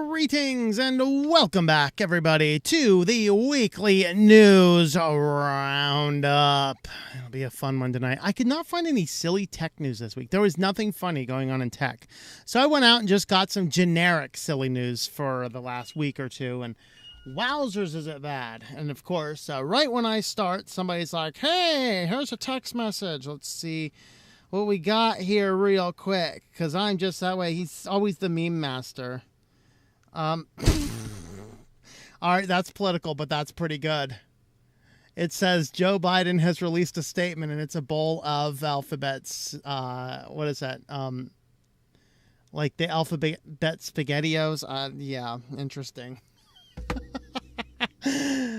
Greetings and welcome back, everybody, to the Weekly News Roundup. It'll be a fun one tonight. I could not find any silly tech news this week. There was nothing funny going on in tech. So I went out and just got some generic silly news for the last week or two, and wowzers is it bad. And of course, right when I start, somebody's like, hey, here's a text message. Let's see what we got here real quick, because I'm just that way. He's always the meme master. All right, that's political, but that's pretty good. It says Joe Biden has released a statement, and it's a bowl of alphabets. What is that? Like the alphabet SpaghettiOs? Yeah, interesting.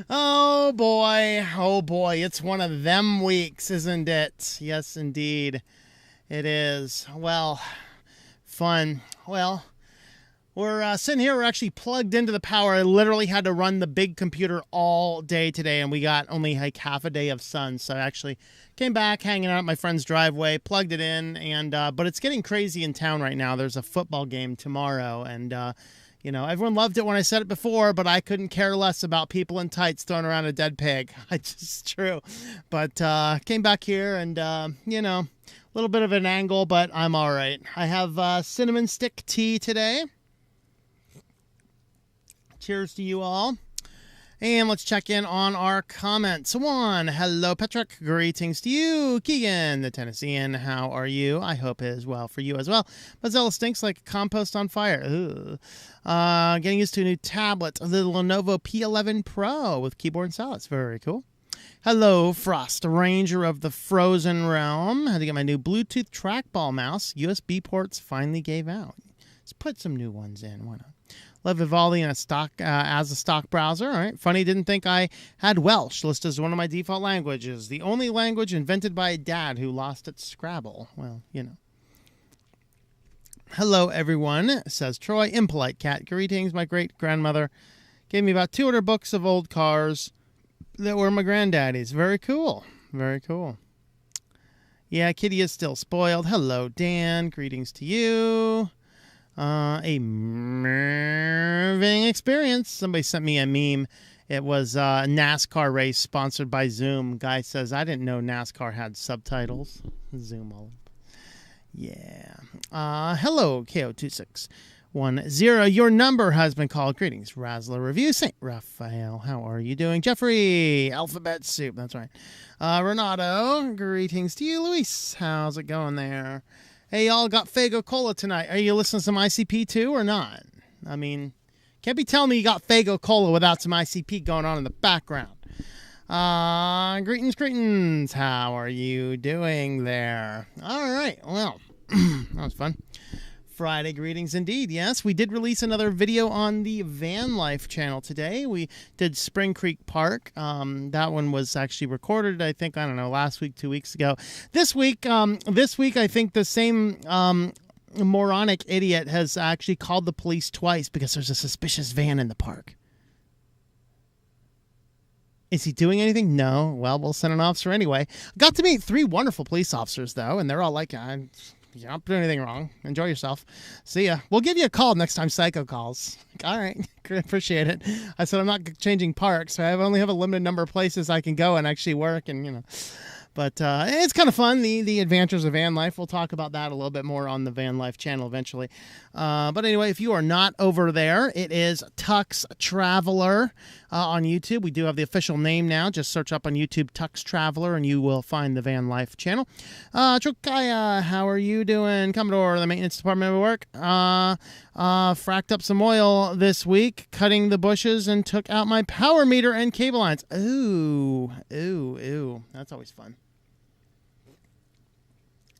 Oh boy, it's one of them weeks, isn't it? Yes, indeed, it is. Well, fun. Well, we're sitting here. We're actually plugged into the power. I literally had to run the big computer all day today, and we got only like half a day of sun. So I actually came back, hanging out at my friend's driveway, plugged it in, and but it's getting crazy in town right now. There's a football game tomorrow, and you know, everyone loved it when I said it before, but I couldn't care less about people in tights throwing around a dead pig. It's just true. But came back here, and you know, a little bit of an angle, but I'm all right. I have cinnamon stick tea today. Cheers to you all. And let's check in on our comments. One, hello, Patrick. Greetings to you. Keegan, the Tennessean. How are you? I hope it is well for you as well. Mozilla stinks like compost on fire. Getting used to a new tablet, the Lenovo P11 Pro with keyboard and stylus. Very cool. Hello, Frost, Ranger of the Frozen Realm. Had to get my new Bluetooth trackball mouse. USB ports finally gave out. Let's put some new ones in. Why not? Love Vivaldi in a stock as a stock browser. All right. Funny, didn't think I had Welsh listed as one of my default languages. The only language invented by a dad who lost at Scrabble. Well, you know. Hello, everyone, says Troy. Impolite Cat. Greetings. My great-grandmother gave me about 200 books of old cars that were my granddaddy's. Very cool. Very cool. Yeah, Kitty is still spoiled. Hello, Dan. Greetings to you. A moving experience. Somebody sent me a meme. It was a NASCAR race sponsored by Zoom. Guy says, I didn't know NASCAR had subtitles. Zoom all. Yeah. Hello, KO2610. Your number has been called. Greetings, Razzler Review. St. Raphael, how are you doing? Jeffrey, Alphabet Soup. That's right. Renato, greetings to you. Luis, how's it going there? Hey, y'all got Fago Cola tonight. Are you listening to some ICP too or not? I mean, can't be telling me you got Fago Cola without some ICP going on in the background. Greetings. How are you doing there? All right. Well, that was fun. Friday greetings indeed. Yes, we did release another video on the Van Life channel today. We did Spring Creek Park. That one was actually recorded, I think, I don't know, last week, 2 weeks ago. This week, I think the same moronic idiot has actually called the police twice because there's a suspicious van in the park. Is he doing anything? No. Well, we'll send an officer anyway. Got to meet 3 wonderful police officers, though, and they're all like, you're not doing anything wrong. Enjoy yourself. See ya. We'll give you a call next time Psycho calls. All right. Appreciate it. I said I'm not changing parks. So I only have a limited number of places I can go and actually work, and, you know. But it's kind of fun, the adventures of van life. We'll talk about that a little bit more on the Van Life channel eventually. But anyway, if you are not over there, it is Tux Traveler on YouTube. We do have the official name now. Just search up on YouTube Tux Traveler, and you will find the Van Life channel. Chukaya, how are you doing? Commodore, the maintenance department of work. Fracked up some oil this week, cutting the bushes, and took out my power meter and cable lines. Ooh. That's always fun.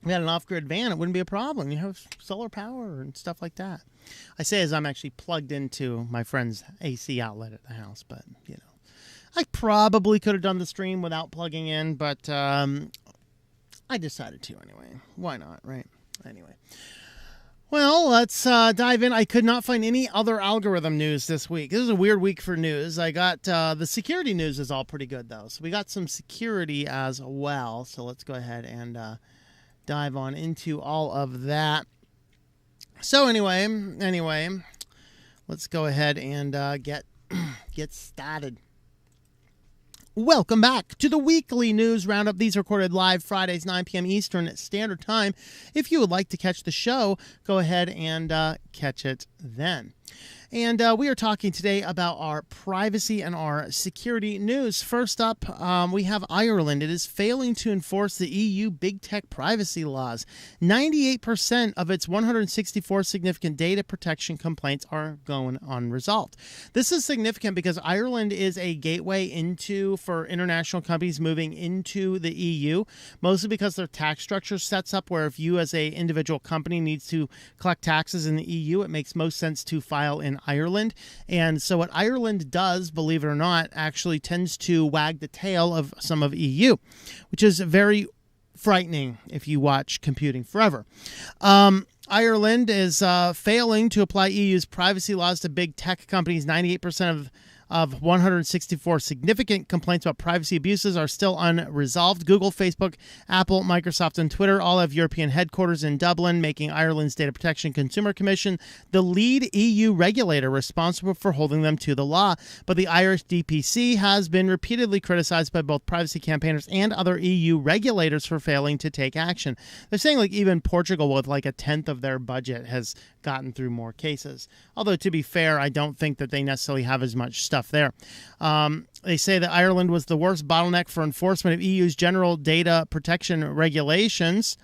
We had an off-grid van, it wouldn't be a problem. You have solar power and stuff like that. I say as I'm actually plugged into my friend's AC outlet at the house, but, you know. I probably could have done the stream without plugging in, but I decided to anyway. Why not, right? Anyway. Well, let's dive in. I could not find any other algorithm news this week. This is a weird week for news. I got the security news is all pretty good, though. So we got some security as well. So let's go ahead and dive on into all of that. So anyway, let's go ahead and get started. Welcome back to the Weekly News Roundup. These are recorded live Fridays, 9 p.m. Eastern Standard Time. If you would like to catch the show, go ahead and catch it then. And we are talking today about our privacy and our security news. First up, we have Ireland. It is failing to enforce the EU big tech privacy laws. 98% of its 164 significant data protection complaints are going unresolved. This is significant because Ireland is a gateway for international companies moving into the EU, mostly because their tax structure sets up where if you as an individual company needs to collect taxes in the EU, it makes most sense to file in Ireland. And so what Ireland does, believe it or not, actually tends to wag the tail of some of EU, which is very frightening if you watch Computing Forever. Ireland is failing to apply EU's privacy laws to big tech companies. 98% of 164 significant complaints about privacy abuses are still unresolved. Google, Facebook, Apple, Microsoft, and Twitter all have European headquarters in Dublin, making Ireland's Data Protection Consumer Commission the lead EU regulator responsible for holding them to the law. But the Irish DPC has been repeatedly criticized by both privacy campaigners and other EU regulators for failing to take action. They're saying like even Portugal with like a tenth of their budget has gotten through more cases. Although to be fair, I don't think that they necessarily have as much stuff there. They say that Ireland was the worst bottleneck for enforcement of EU's general data protection regulations.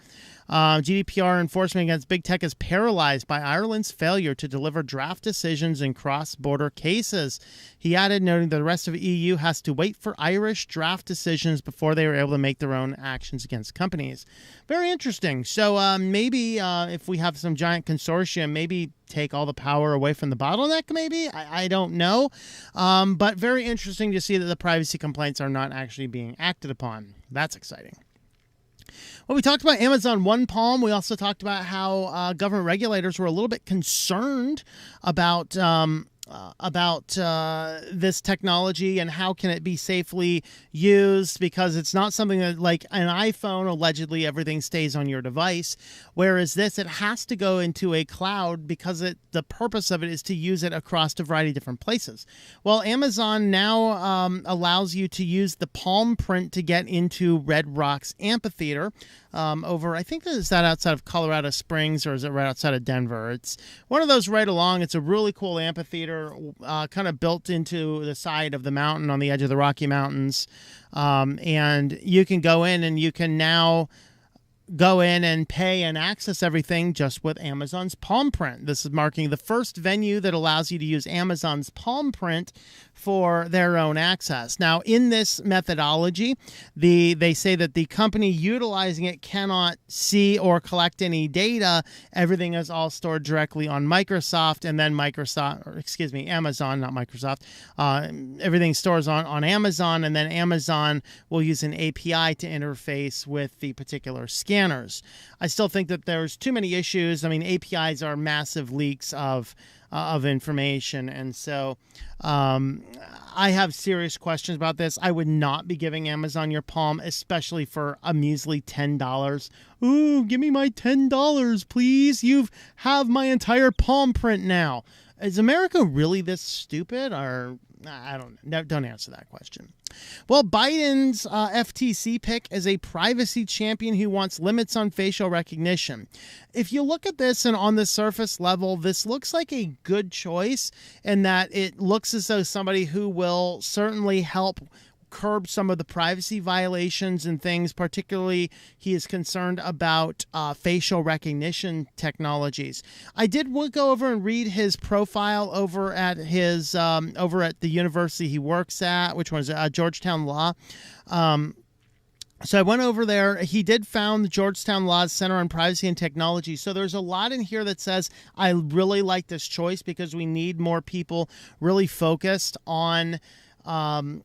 GDPR enforcement against big tech is paralyzed by Ireland's failure to deliver draft decisions in cross-border cases. He added, noting that the rest of the EU has to wait for Irish draft decisions before they are able to make their own actions against companies. Very interesting. So maybe if we have some giant consortium, maybe take all the power away from the bottleneck, maybe? I don't know. But very interesting to see that the privacy complaints are not actually being acted upon. That's exciting. Well, we talked about Amazon One Palm. We also talked about how government regulators were a little bit concerned about this technology and how can it be safely used, because it's not something that, like an iPhone, allegedly everything stays on your device, whereas this, it has to go into a cloud because the purpose of it is to use it across a variety of different places. Well, Amazon now allows you to use the palm print to get into Red Rocks Amphitheater over, I think, is that outside of Colorado Springs, or is it right outside of Denver? It's one of those right along. It's a really cool amphitheater, kind of built into the side of the mountain on the edge of the Rocky Mountains. And you can go in and you can now go in and pay and access everything just with Amazon's palm print. This is marking the first venue that allows you to use Amazon's palm print for their own access. Now, in this methodology, they say that the company utilizing it cannot see or collect any data. Everything is all stored directly on Microsoft, and then Amazon, not Microsoft. Everything stores on Amazon, and then Amazon will use an API to interface with the particular scanners. I still think that there's too many issues. I mean, APIs are massive leaks of information, and so I have serious questions about this. I would not be giving Amazon your palm, especially for a measly $10. Ooh, give me my $10, please. You have my entire palm print now. Is America really this stupid, or I don't know. Don't answer that question. Well, Biden's FTC pick is a privacy champion who wants limits on facial recognition. If you look at this and on the surface level, this looks like a good choice in that it looks as though somebody who will certainly help curb some of the privacy violations and things. Particularly, he is concerned about facial recognition technologies. I did go over and read his profile over at his over at the university he works at, which was Georgetown Law. So I went over there. He did found the Georgetown Law's Center on Privacy and Technology. So there's a lot in here that says I really like this choice because we need more people really focused on the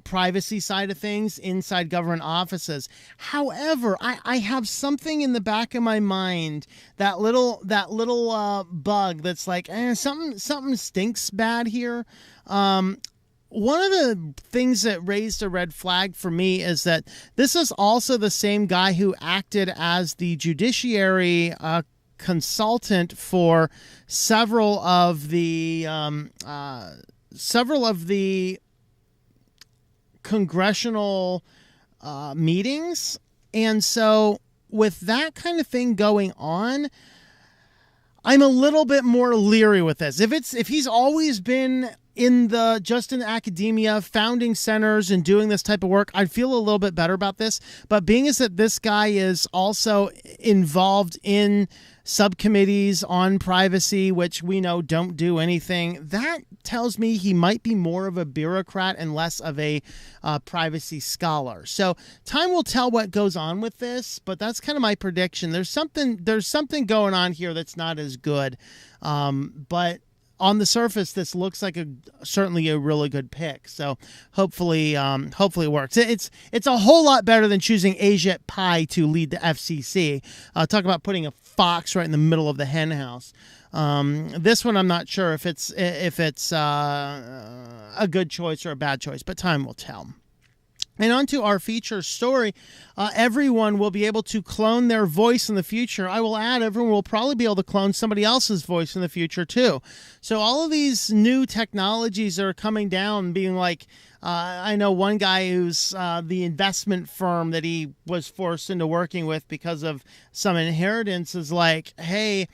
privacy side of things inside government offices. However, I have something in the back of my mind, that little bug that's like something stinks bad here. One of the things that raised a red flag for me is that this is also the same guy who acted as the judiciary consultant for several of the congressional meetings. And so with that kind of thing going on, I'm a little bit more leery with this. If he's always been in academia, founding centers and doing this type of work, I'd feel a little bit better about this. But being is that this guy is also involved in subcommittees on privacy, which we know don't do anything, that tells me he might be more of a bureaucrat and less of a privacy scholar. So time will tell what goes on with this, but that's kind of my prediction. There's something going on here that's not as good, but on the surface, this looks like certainly a really good pick. So hopefully it works. It's a whole lot better than choosing Ajit Pai to lead the FCC. Talk about putting a fox right in the middle of the hen house. This one, I'm not sure if it's a good choice or a bad choice, but time will tell. And on to our feature story. Everyone will be able to clone their voice in the future. I will add, everyone will probably be able to clone somebody else's voice in the future too. So all of these new technologies are coming down, being like, I know one guy who's the investment firm that he was forced into working with because of some inheritance is like, hey,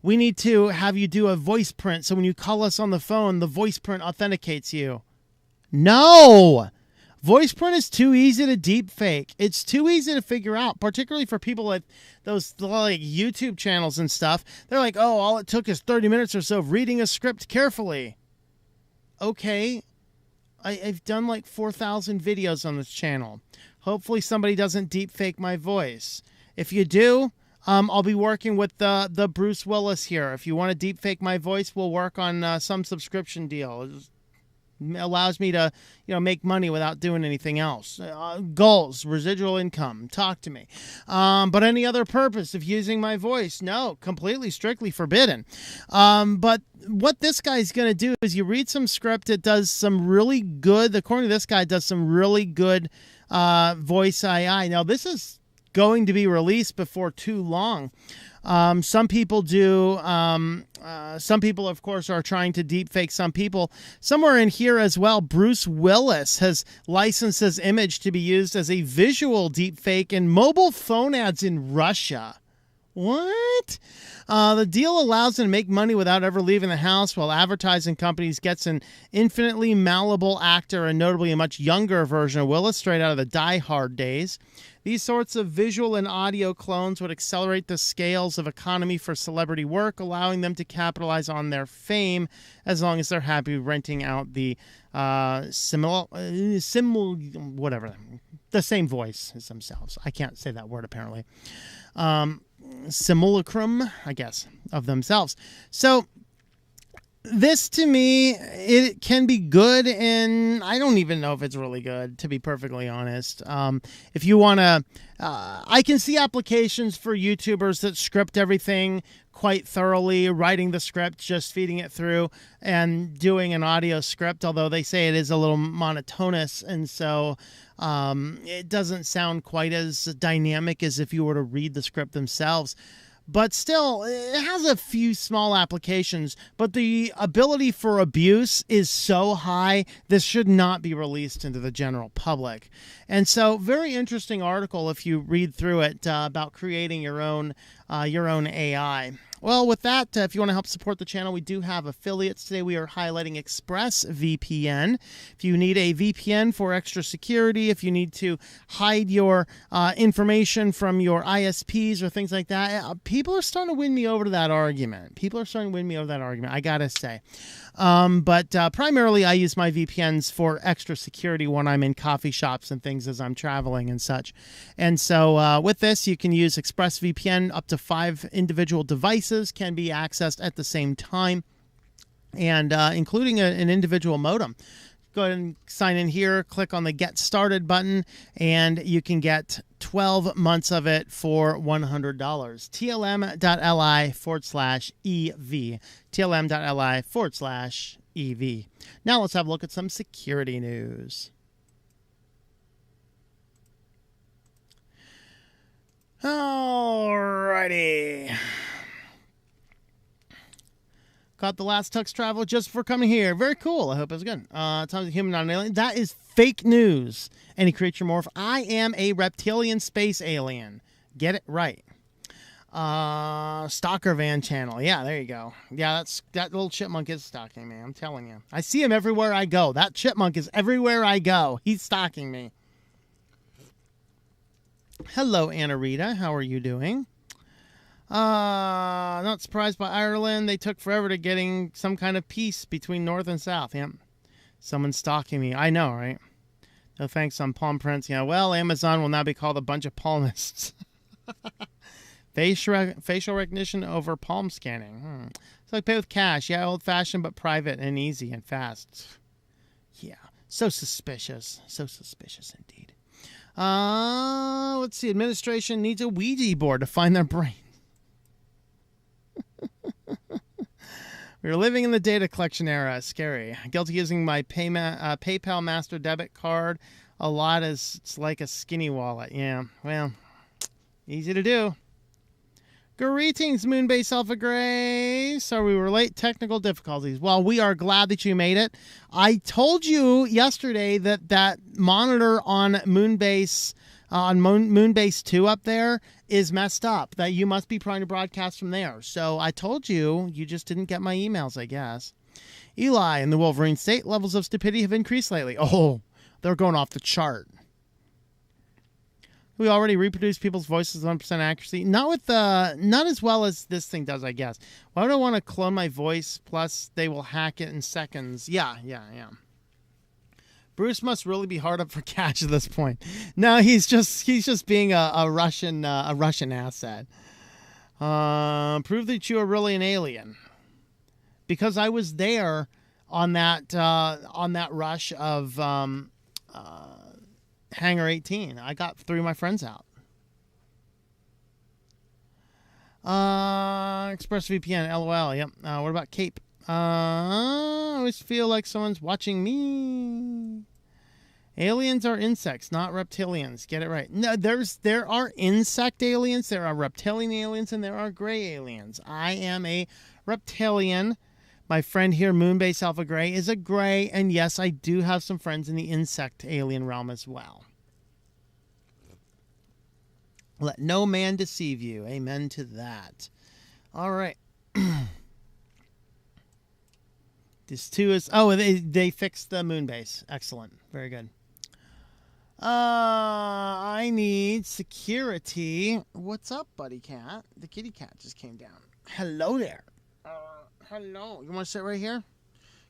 we need to have you do a voice print. So when you call us on the phone, the voice print authenticates you. No! Voice print is too easy to deep fake. It's too easy to figure out, particularly for people like those like YouTube channels and stuff. They're like, oh, all it took is 30 minutes or so of reading a script carefully. Okay, I've done like 4,000 videos on this channel. Hopefully somebody doesn't deep fake my voice. If you do, I'll be working with the Bruce Willis here. If you want to deep fake my voice, we'll work on some subscription deal. Allows me to, make money without doing anything else. Goals, residual income, talk to me. But any other purpose of using my voice, no, completely, strictly forbidden. But what this guy's going to do is you read some script, it does some really good, according to this guy, does some really good voice AI. Now, this is going to be released before too long. Some people do. Some people, of course, are trying to deepfake some people. Somewhere in here as well, Bruce Willis has licensed his image to be used as a visual deepfake in mobile phone ads in Russia. What? The deal allows him to make money without ever leaving the house, while advertising companies gets an infinitely malleable actor and notably a much younger version of Willis straight out of the Die Hard days. These sorts of visual and audio clones would accelerate the scales of economy for celebrity work, allowing them to capitalize on their fame as long as they're happy renting out the the same voice as themselves. I can't say that word apparently. Simulacrum, I guess, of themselves. So this, to me, it can be good, and I don't even know if it's really good, to be perfectly honest. If you want to, I can see applications for YouTubers that script everything quite thoroughly, writing the script, just feeding it through, and doing an audio script, although they say it is a little monotonous, and so it doesn't sound quite as dynamic as if you were to read the script themselves. But still, it has a few small applications, but the ability for abuse is so high, this should not be released into the general public. And so, very interesting article if you read through it about creating your own AI. Well, with that, if you want to help support the channel, we do have affiliates. Today we are highlighting ExpressVPN. If you need a VPN for extra security, if you need to hide your information from your ISPs or things like that, people are starting to win me over to that argument. I gotta say. But primarily I use my VPNs for extra security when I'm in coffee shops and things as I'm traveling and such. And so with this, you can use ExpressVPN. Up to 5 individual devices can be accessed at the same time, and including an individual modem. Go ahead and sign in here, click on the Get Started button, and you can get 12 months of it for $100. TLM.li/EV. TLM.li/EV. Now let's have a look at some security news. Alrighty. Caught the last tux travel just for coming here. Very cool. I hope it was good. Tons of human, not an alien. That is fake news. Any creature morph. I am a reptilian space alien. Get it right. Stalker van channel. Yeah, there you go. Yeah, that little chipmunk is stalking me. I'm telling you. I see him everywhere I go. That chipmunk is everywhere I go. He's stalking me. Hello, Anna Rita. How are you doing? Not surprised by Ireland. They took forever to getting some kind of peace between North and South. Yep. Someone's stalking me. I know, right? No thanks on palm prints. Yeah, well, Amazon will now be called a bunch of palmists. Facial recognition over palm scanning. It's like pay with cash. Yeah, old-fashioned, but private and easy and fast. Yeah, so suspicious. So suspicious indeed. Let's see. Administration needs a Ouija board to find their brain. We're living in the data collection era. Scary. Guilty using my PayPal Master debit card. A lot is it's like a skinny wallet. Yeah, well, easy to do. Greetings, Moonbase Alpha Gray. Sorry we were late. Technical difficulties. Well, we are glad that you made it. I told you yesterday that monitor on Moonbase Moonbase 2 up there is messed up, that you must be trying to broadcast from there. So I told you, you just didn't get my emails, I guess. Eli, in the Wolverine state, levels of stupidity have increased lately. Oh, they're going off the chart. We already reproduce people's voices with 100% accuracy. Not as well as this thing does, I guess. Why would I want to clone my voice? Plus, they will hack it in seconds. Yeah. Bruce must really be hard up for cash at this point. No, he's just being a Russian asset. Prove that you are really an alien, because I was there on that rush of Hangar 18. I got 3 of my friends out. ExpressVPN, LOL. Yep. What about Cape? I always feel like someone's watching me. Aliens are insects, not reptilians. Get it right. No, there are insect aliens, there are reptilian aliens, and there are gray aliens. I am a reptilian. My friend here, Moonbase Alpha Gray, is a gray, and yes, I do have some friends in the insect alien realm as well. Let no man deceive you. Amen to that. All right. This too is... Oh, they fixed the Moonbase. Excellent. Very good. I need security. What's up, buddy cat? The kitty cat just came down. Hello there. Hello. You want to sit right here?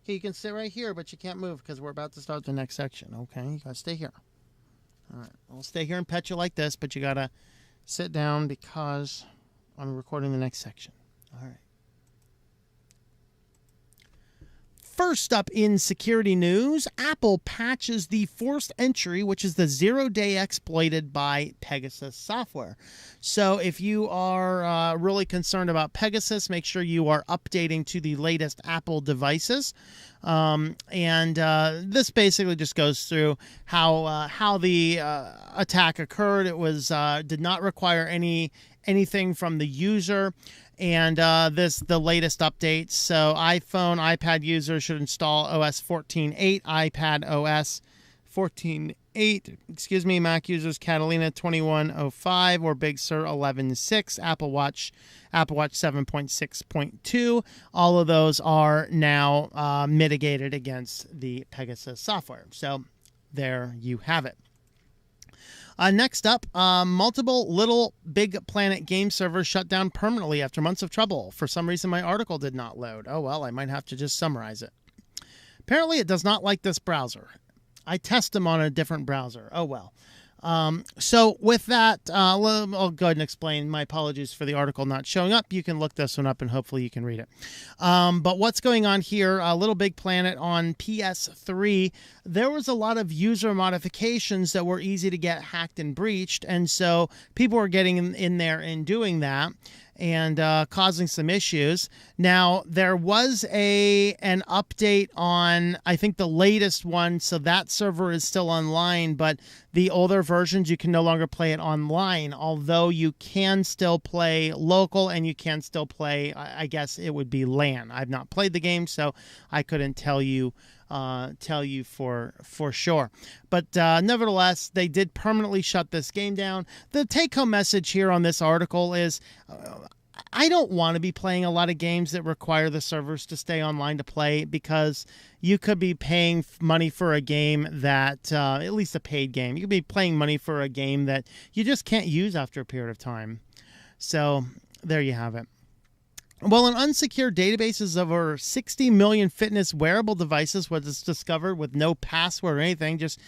Okay, you can sit right here, but you can't move because we're about to start the next section. Okay, you got to stay here. All right. I'll stay here and pet you like this, but you got to sit down because I'm recording the next section. All right. First up in security news, Apple patches the forced entry, which is the 0-day exploited by Pegasus software. So if you are really concerned about Pegasus, make sure you are updating to the latest Apple devices. This basically just goes through how the attack occurred. It was did not require anything from the user. And the latest updates. So iPhone, iPad users should install OS 14.8, iPad OS 14.8, Mac users Catalina 21.05 or Big Sur 11.6, Apple Watch 7.6.2. All of those are now mitigated against the Pegasus software. So there you have it. Next up, multiple Little Big Planet game servers shut down permanently after months of trouble. For some reason, my article did not load. Oh, well, I might have to just summarize it. Apparently, it does not like this browser. I test them on a different browser. Oh, well. So with that, I'll go ahead and explain. My apologies for the article not showing up. You can look this one up and hopefully you can read it. But what's going on here, Little Big Planet on PS3, there was a lot of user modifications that were easy to get hacked and breached. And so people were getting in there and doing that. and causing some issues. Now, there was an update on, I think, the latest one, so that server is still online, but the older versions, you can no longer play it online, although you can still play local and you can still play, I guess it would be LAN. I've not played the game, so I couldn't tell you for sure. But nevertheless, they did permanently shut this game down. The take-home message here on this article is I don't want to be playing a lot of games that require the servers to stay online to play, because you could be paying money for a game that, at least a paid game, you could be paying money for a game that you just can't use after a period of time. So there you have it. Well, an unsecured database of over 60 million fitness wearable devices was discovered with no password or anything. Just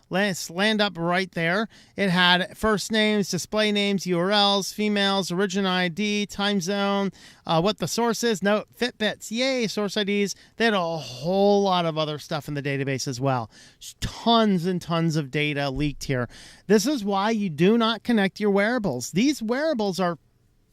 land up right there. It had first names, display names, URLs, females, origin ID, time zone, what the source is. No, Fitbits, yay, source IDs. They had a whole lot of other stuff in the database as well. Tons and tons of data leaked here. This is why you do not connect your wearables. These wearables are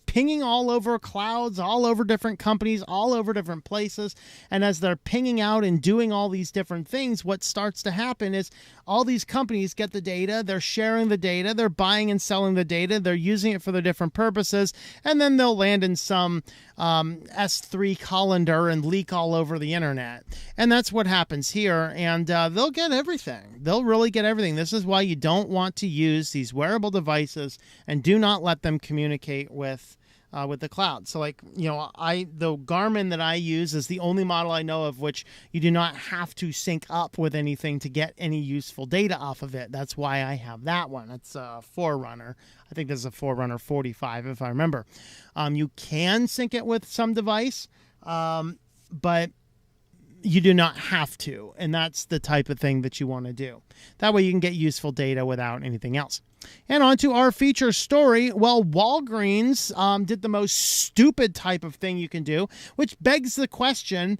pinging all over clouds, all over different companies, all over different places. And as they're pinging out and doing all these different things, what starts to happen is all these companies get the data, they're sharing the data, they're buying and selling the data, they're using it for their different purposes, and then they'll land in some S3 colander and leak all over the internet. And that's what happens here, and they'll get everything. They'll really get everything. This is why you don't want to use these wearable devices, and do not let them communicate with the cloud. So, like, you know, the Garmin that I use is the only model I know of which you do not have to sync up with anything to get any useful data off of it. That's why I have that one. It's a Forerunner. I think this is a Forerunner 45, if I remember. You can sync it with some device, but you do not have to, and that's the type of thing that you want to do. That way you can get useful data without anything else. And on to our feature story. Well, Walgreens did the most stupid type of thing you can do, which begs the question,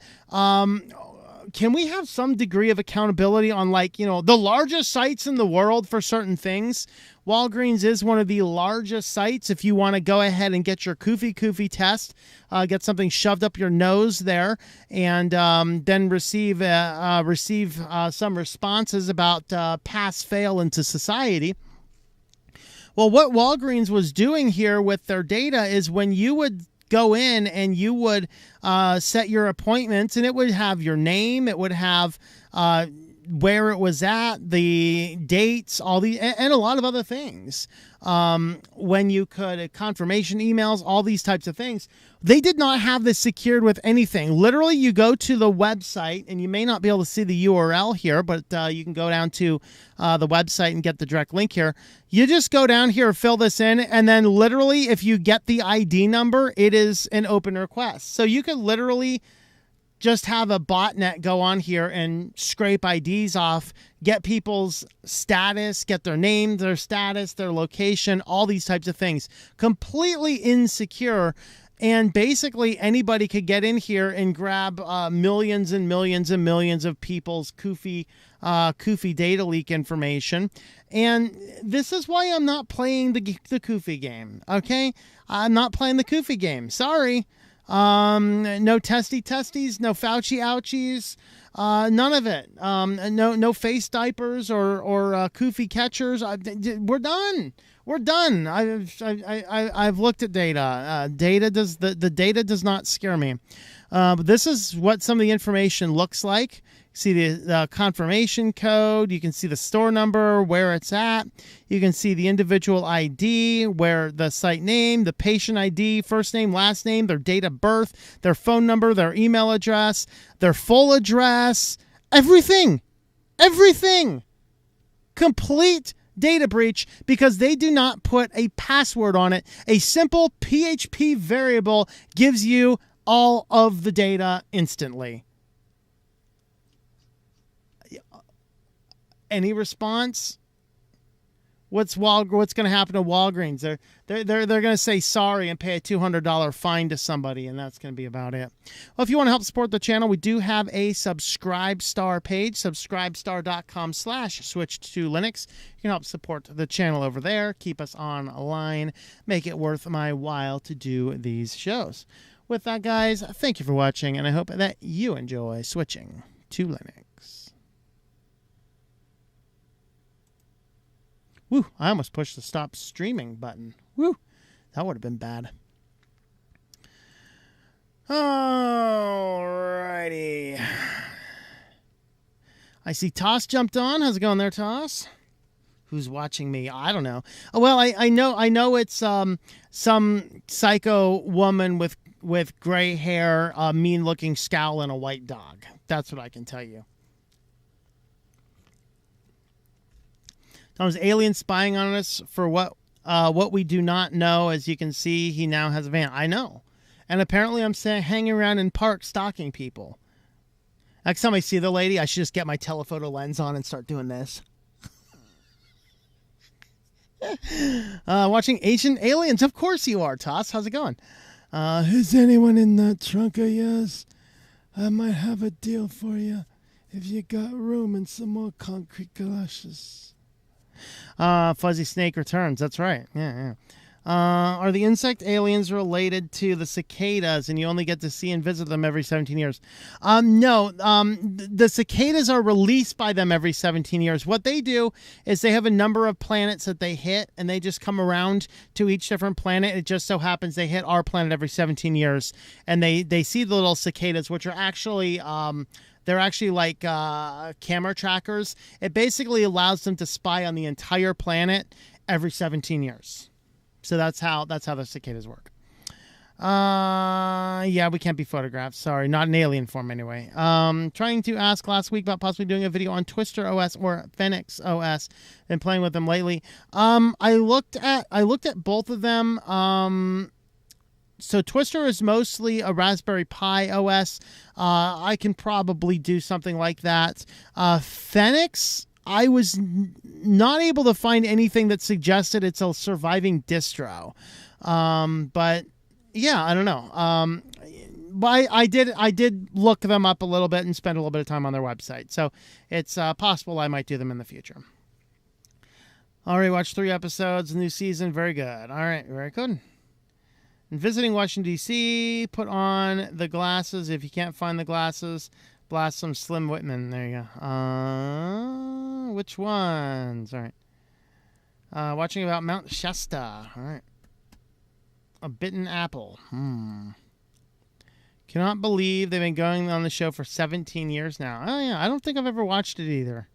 can we have some degree of accountability on, like, you know, the largest sites in the world for certain things? Walgreens is one of the largest sites. If you want to go ahead and get your Coofy test, get something shoved up your nose there, and then receive some responses about pass-fail into society. Well, what Walgreens was doing here with their data is when you would go in and you would set your appointments, and it would have your name, it would have where it was at, the dates, and a lot of other things. When you could, confirmation emails, all these types of things. They did not have this secured with anything. Literally, you go to the website, and you may not be able to see the URL here, but you can go down to the website and get the direct link here. You just go down here, fill this in, and then literally, if you get the ID number, it is an open request. So you could literally just have a botnet go on here and scrape IDs off, get people's status, get their name, their status, their location, all these types of things. Completely insecure. And basically anybody could get in here and grab millions and millions and millions of people's Coofy data leak information. And this is why I'm not playing the Coofy game, okay? I'm not playing the Coofy game. Sorry. No testies, no Fauci ouchies, none of it. No face diapers or Coofy catchers. We're done. We're done. I've looked at data. The data does not scare me. But this is what some of the information looks like. See the confirmation code. You can see the store number, where it's at. You can see the individual ID, where the site name, the patient ID, first name, last name, their date of birth, their phone number, their email address, their full address, everything. Complete data breach because they do not put a password on it. A simple PHP variable gives you all of the data instantly. Any response? what's going to happen to Walgreens? They're going to say sorry and pay a $200 fine to somebody, and that's going to be about it. Well, if you want to help support the channel, we do have a Subscribe Star page, subscribestar.com/switchedtolinux. You can help support the channel over there, keep us online, make it worth my while to do these shows. With that, guys, thank you for watching, and I hope that you enjoy switching to Linux. Woo, I almost pushed the stop streaming button. Woo, that would have been bad. Alrighty. I see Toss jumped on. How's it going there, Toss? Who's watching me? I don't know. Oh, well, I know it's some psycho woman with gray hair, mean-looking scowl, and a white dog. That's what I can tell you. Tom's alien spying on us for what we do not know. As you can see, he now has a van. I know. And apparently I'm hanging around in parks stalking people. Next time I see the lady, I should just get my telephoto lens on and start doing this. Watching Ancient Aliens. Of course you are, Toss. How's it going? Is anyone in that trunk of yours? I might have a deal for you if you got room and some more concrete galoshes. Fuzzy Snake returns. That's right. Yeah. Are the insect aliens related to the cicadas, and you only get to see and visit them every 17 years? No. The cicadas are released by them every 17 years. What they do is they have a number of planets that they hit, and they just come around to each different planet. It just so happens they hit our planet every 17 years, and they see the little cicadas, which are actually... they're actually like camera trackers. It basically allows them to spy on the entire planet every 17 years. So that's how the cicadas work. Yeah, we can't be photographed. Sorry, not in alien form anyway. Trying to ask last week about possibly doing a video on Twister OS or Phoenix OS. Been playing with them lately. I looked at both of them. So Twister is mostly a Raspberry Pi OS. I can probably do something like that. Phoenix, I was not able to find anything that suggested it's a surviving distro. But yeah, I don't know. But I did look them up a little bit and spend a little bit of time on their website. So it's possible I might do them in the future. Already watched 3 episodes, new season, very good. All right, very good. And visiting Washington, D.C., put on the glasses. If you can't find the glasses, blast some Slim Whitman. There you go. Which ones? All right. Watching about Mount Shasta. All right. A Bitten Apple. Cannot believe they've been going on the show for 17 years now. Oh, yeah. I don't think I've ever watched it either.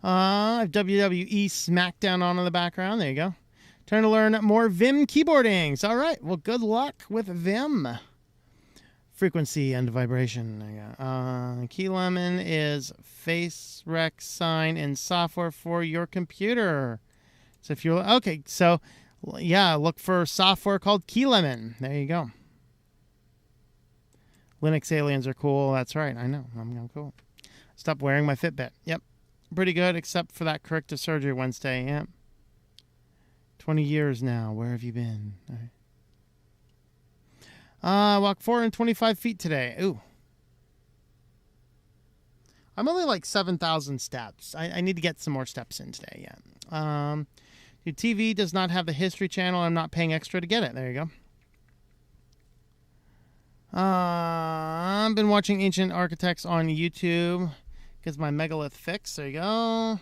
I have WWE SmackDown on in the background. There you go. Trying to learn more Vim keyboardings. All right. Well, good luck with Vim. Frequency and vibration. There you go. Keylemon is face rec sign and software for your computer. So if you're okay, so yeah, look for software called Keylemon. There you go. Linux aliens are cool. That's right. I know. I'm cool. Stop wearing my Fitbit. Yep. Pretty good, except for that corrective surgery Wednesday. Yeah. 20 years now. Where have you been? All right. Walk 425 feet today. Ooh. I'm only like 7,000 steps. I need to get some more steps in today. Yeah. Your TV does not have the history channel. I'm not paying extra to get it. There you go. I've been watching Ancient Architects on YouTube. Gets my megalith fix. There you go.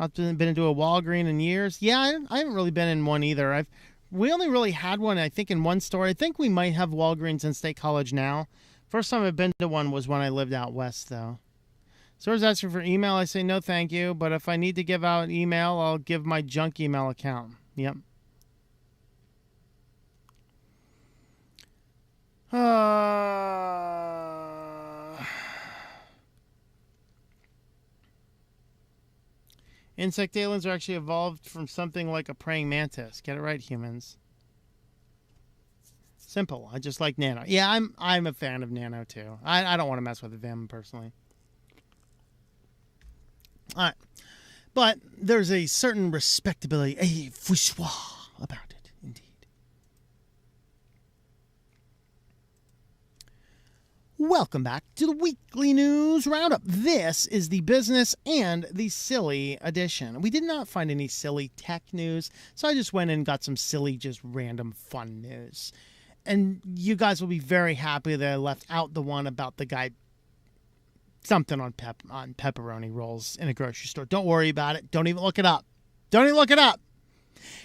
I've been into a Walgreens in years. Yeah, I haven't really been in one either. We only really had one, I think, in one store. I think we might have Walgreens in State College now. First time I've been to one was when I lived out west, though. Someone's asking for email. I say no, thank you. But if I need to give out email, I'll give my junk email account. Yep. Insect aliens are actually evolved from something like a praying mantis. Get it right, humans. Simple. I just like Nano. Yeah, I'm a fan of Nano too. I don't want to mess with Vim personally. All right. But there's a certain respectability, a voussoir about it, indeed. Welcome back to the Weekly News Roundup. This is the business and the silly edition. We did not find any silly tech news, so I just went and got some silly, just random fun news. And you guys will be very happy that I left out the one about the guy something on pepperoni rolls in a grocery store. Don't worry about it. Don't even look it up. Don't even look it up.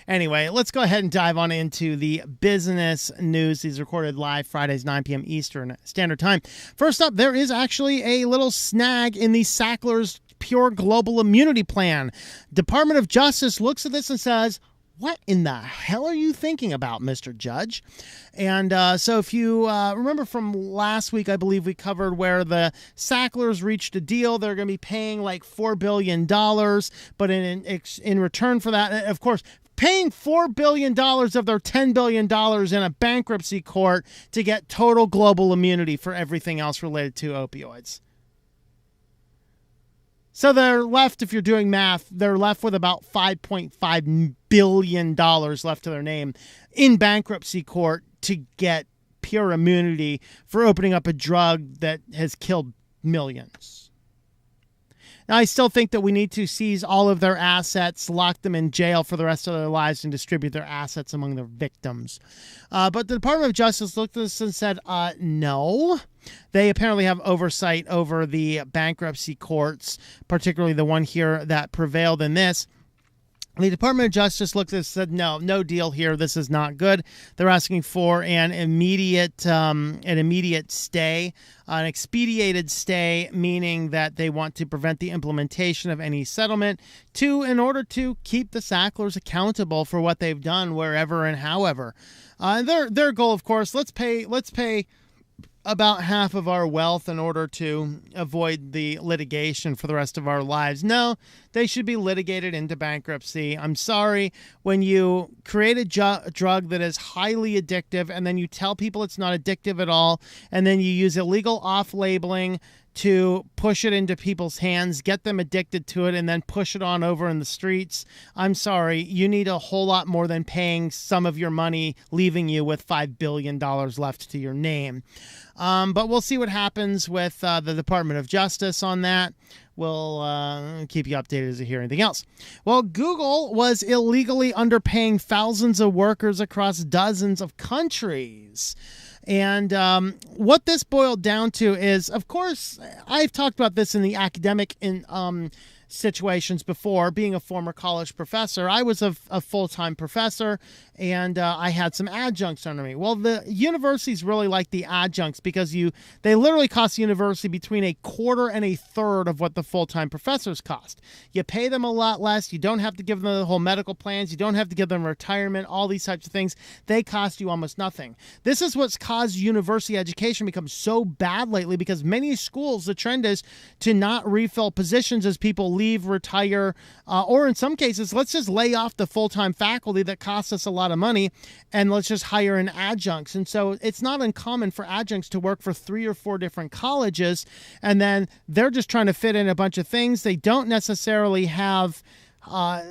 Anyway, let's go ahead and dive on into the business news. These are recorded live Fridays, 9 p.m. Eastern Standard Time. First up, there is actually a little snag in the Sacklers Pure Global Immunity Plan. Department of Justice looks at this and says, what in the hell are you thinking about, Mr. Judge? And so if you remember from last week, I believe we covered where the Sacklers reached a deal. They're going to be paying like $4 billion. But in return for that, of course, paying $4 billion of their $10 billion in a bankruptcy court to get total global immunity for everything else related to opioids. So they're left, if you're doing math, they're left with about $5.5 billion left to their name in bankruptcy court to get pure immunity for opening up a drug that has killed millions. Now, I still think that we need to seize all of their assets, lock them in jail for the rest of their lives, and distribute their assets among their victims. But the Department of Justice looked at this and said, no. They apparently have oversight over the bankruptcy courts, particularly the one here that prevailed in this. The Department of Justice looked at this and said, no deal here. This is not good. They're asking for an immediate stay, an expedited stay, meaning that they want to prevent the implementation of any settlement in order to keep the Sacklers accountable for what they've done wherever and however. Their goal, of course, let's pay about half of our wealth in order to avoid the litigation for the rest of our lives. No, they should be litigated into bankruptcy. I'm sorry, when you create a drug that is highly addictive and then you tell people it's not addictive at all, and then you use illegal off-labeling to push it into people's hands, get them addicted to it, and then push it on over in the streets. I'm sorry, you need a whole lot more than paying some of your money, leaving you with $5 billion left to your name. But we'll see what happens with the Department of Justice on that. We'll keep you updated as we hear anything else. Well, Google was illegally underpaying thousands of workers across dozens of countries. And what this boiled down to is, of course, I've talked about this in the academic situations before. Being a former college professor, I was a full-time professor, and I had some adjuncts under me. Well, the universities really like the adjuncts because they literally cost the university between a quarter and a third of what the full-time professors cost. You pay them a lot less. You don't have to give them the whole medical plans. You don't have to give them retirement, all these types of things. They cost you almost nothing. This is what's caused university education become so bad lately, because many schools, the trend is to not refill positions as people leave, retire, or in some cases, let's just lay off the full-time faculty that costs us a lot of money, and let's just hire in adjuncts. And so it's not uncommon for adjuncts to work for 3 or 4 different colleges, and then they're just trying to fit in a bunch of things. They don't necessarily have how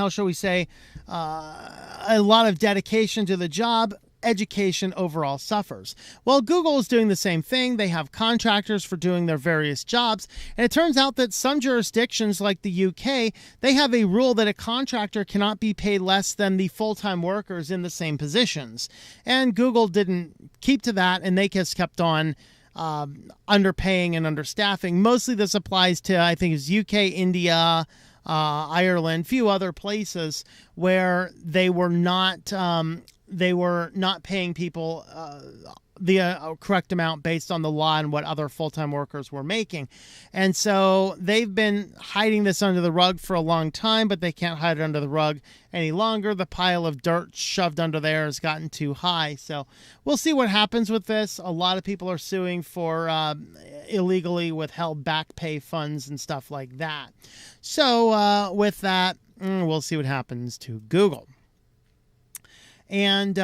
shall we say, a lot of dedication to the job. Education overall suffers. Well, Google is doing the same thing. They have contractors for doing their various jobs. And it turns out that some jurisdictions like the UK, they have a rule that a contractor cannot be paid less than the full-time workers in the same positions. And Google didn't keep to that, and they just kept on underpaying and understaffing. Mostly this applies to, I think, is UK, India, Ireland, few other places where they were not paying people the correct amount based on the law and what other full-time workers were making. And so they've been hiding this under the rug for a long time, but they can't hide it under the rug any longer. The pile of dirt shoved under there has gotten too high. So we'll see what happens with this. A lot of people are suing for illegally withheld back pay funds and stuff like that. So with that, we'll see what happens to Google. And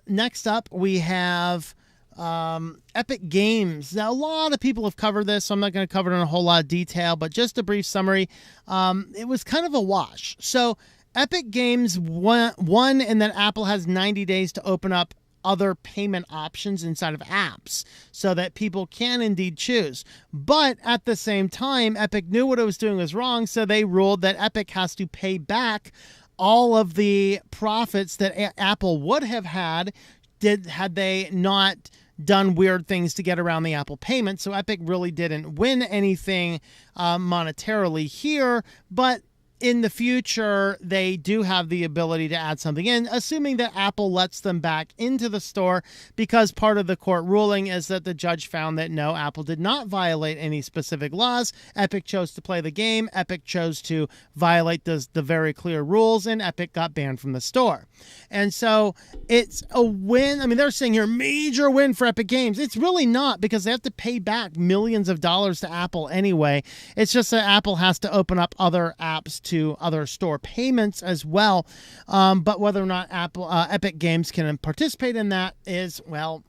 next up, we have Epic Games. Now, a lot of people have covered this, so I'm not going to cover it in a whole lot of detail, but just a brief summary. It was kind of a wash. So Epic Games won, and then Apple has 90 days to open up other payment options inside of apps so that people can indeed choose. But at the same time, Epic knew what it was doing was wrong, so they ruled that Epic has to pay back all of the profits that Apple would have had they not done weird things to get around the Apple payment. So Epic really didn't win anything monetarily here, but in the future, they do have the ability to add something in, assuming that Apple lets them back into the store, because part of the court ruling is that the judge found that no, Apple did not violate any specific laws. Epic chose to play the game. Epic chose to violate the very clear rules, and Epic got banned from the store. And so it's a win. I mean, they're saying here, major win for Epic Games. It's really not, because they have to pay back millions of dollars to Apple anyway. It's just that Apple has to open up other apps to other store payments as well. But whether or not Epic Games can participate in that is, well,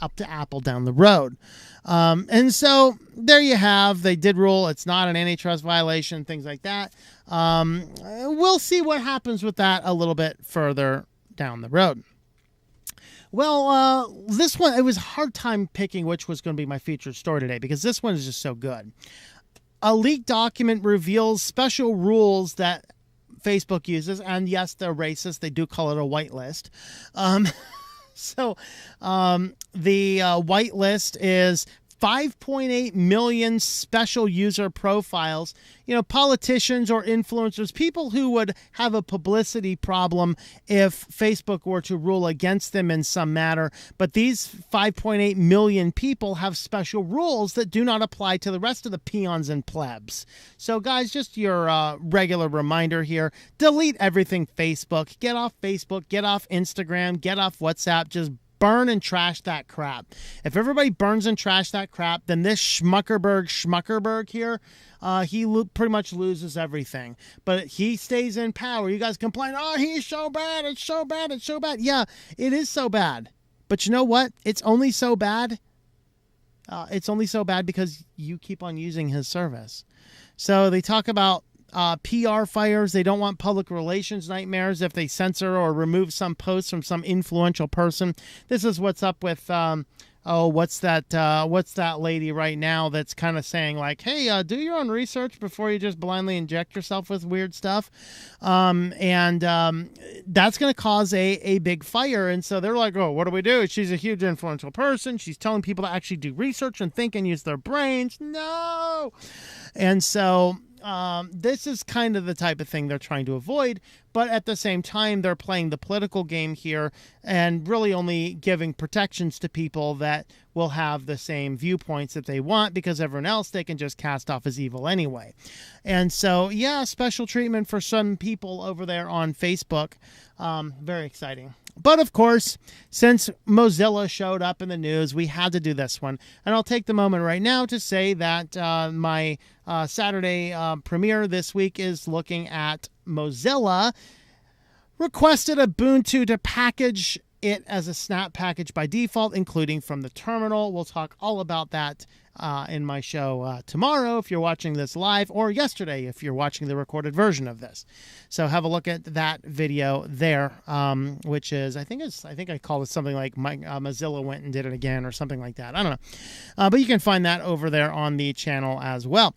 up to Apple down the road. And so there you have, they did rule it's not an antitrust violation, things like that. We'll see what happens with that a little bit further down the road. Well, this one, it was a hard time picking which was going to be my featured story today, because this one is just so good. A leaked document reveals special rules that Facebook uses, and yes, they're racist. They do call it a whitelist. So the whitelist is 5.8 million special user profiles. You know, politicians or influencers, people who would have a publicity problem if Facebook were to rule against them in some matter. But these 5.8 million people have special rules that do not apply to the rest of the peons and plebs. So guys, just your regular reminder here, delete everything Facebook. Get off Facebook, get off Instagram, get off WhatsApp. Just burn and trash that crap. If everybody burns and trash that crap, then this Schmuckerberg here, he pretty much loses everything. But he stays in power. You guys complain, oh, he's so bad, it's so bad, it's so bad. Yeah, it is so bad. But you know what? It's only so bad. It's only so bad because you keep on using his service. So they talk about PR fires. They don't want public relations nightmares if they censor or remove some posts from some influential person. This is what's up with what's that lady right now that's kind of saying like, hey, do your own research before you just blindly inject yourself with weird stuff. And that's going to cause a big fire. And so they're like, oh, what do we do? She's a huge influential person. She's telling people to actually do research and think and use their brains. No. And so this is kind of the type of thing they're trying to avoid, but at the same time, they're playing the political game here and really only giving protections to people that will have the same viewpoints that they want, because everyone else they can just cast off as evil anyway. And so, yeah, special treatment for some people over there on Facebook. Very exciting. But of course, since Mozilla showed up in the news, we had to do this one. And I'll take the moment right now to say that my Saturday premiere this week is looking at Mozilla requested Ubuntu to package it as a snap package by default, including from the terminal. We'll talk all about that in my show tomorrow if you're watching this live, or yesterday if you're watching the recorded version of this. So have a look at that video there, which is I think I called it something like Mozilla went and did it again or something like that. I don't know, but you can find that over there on the channel as well.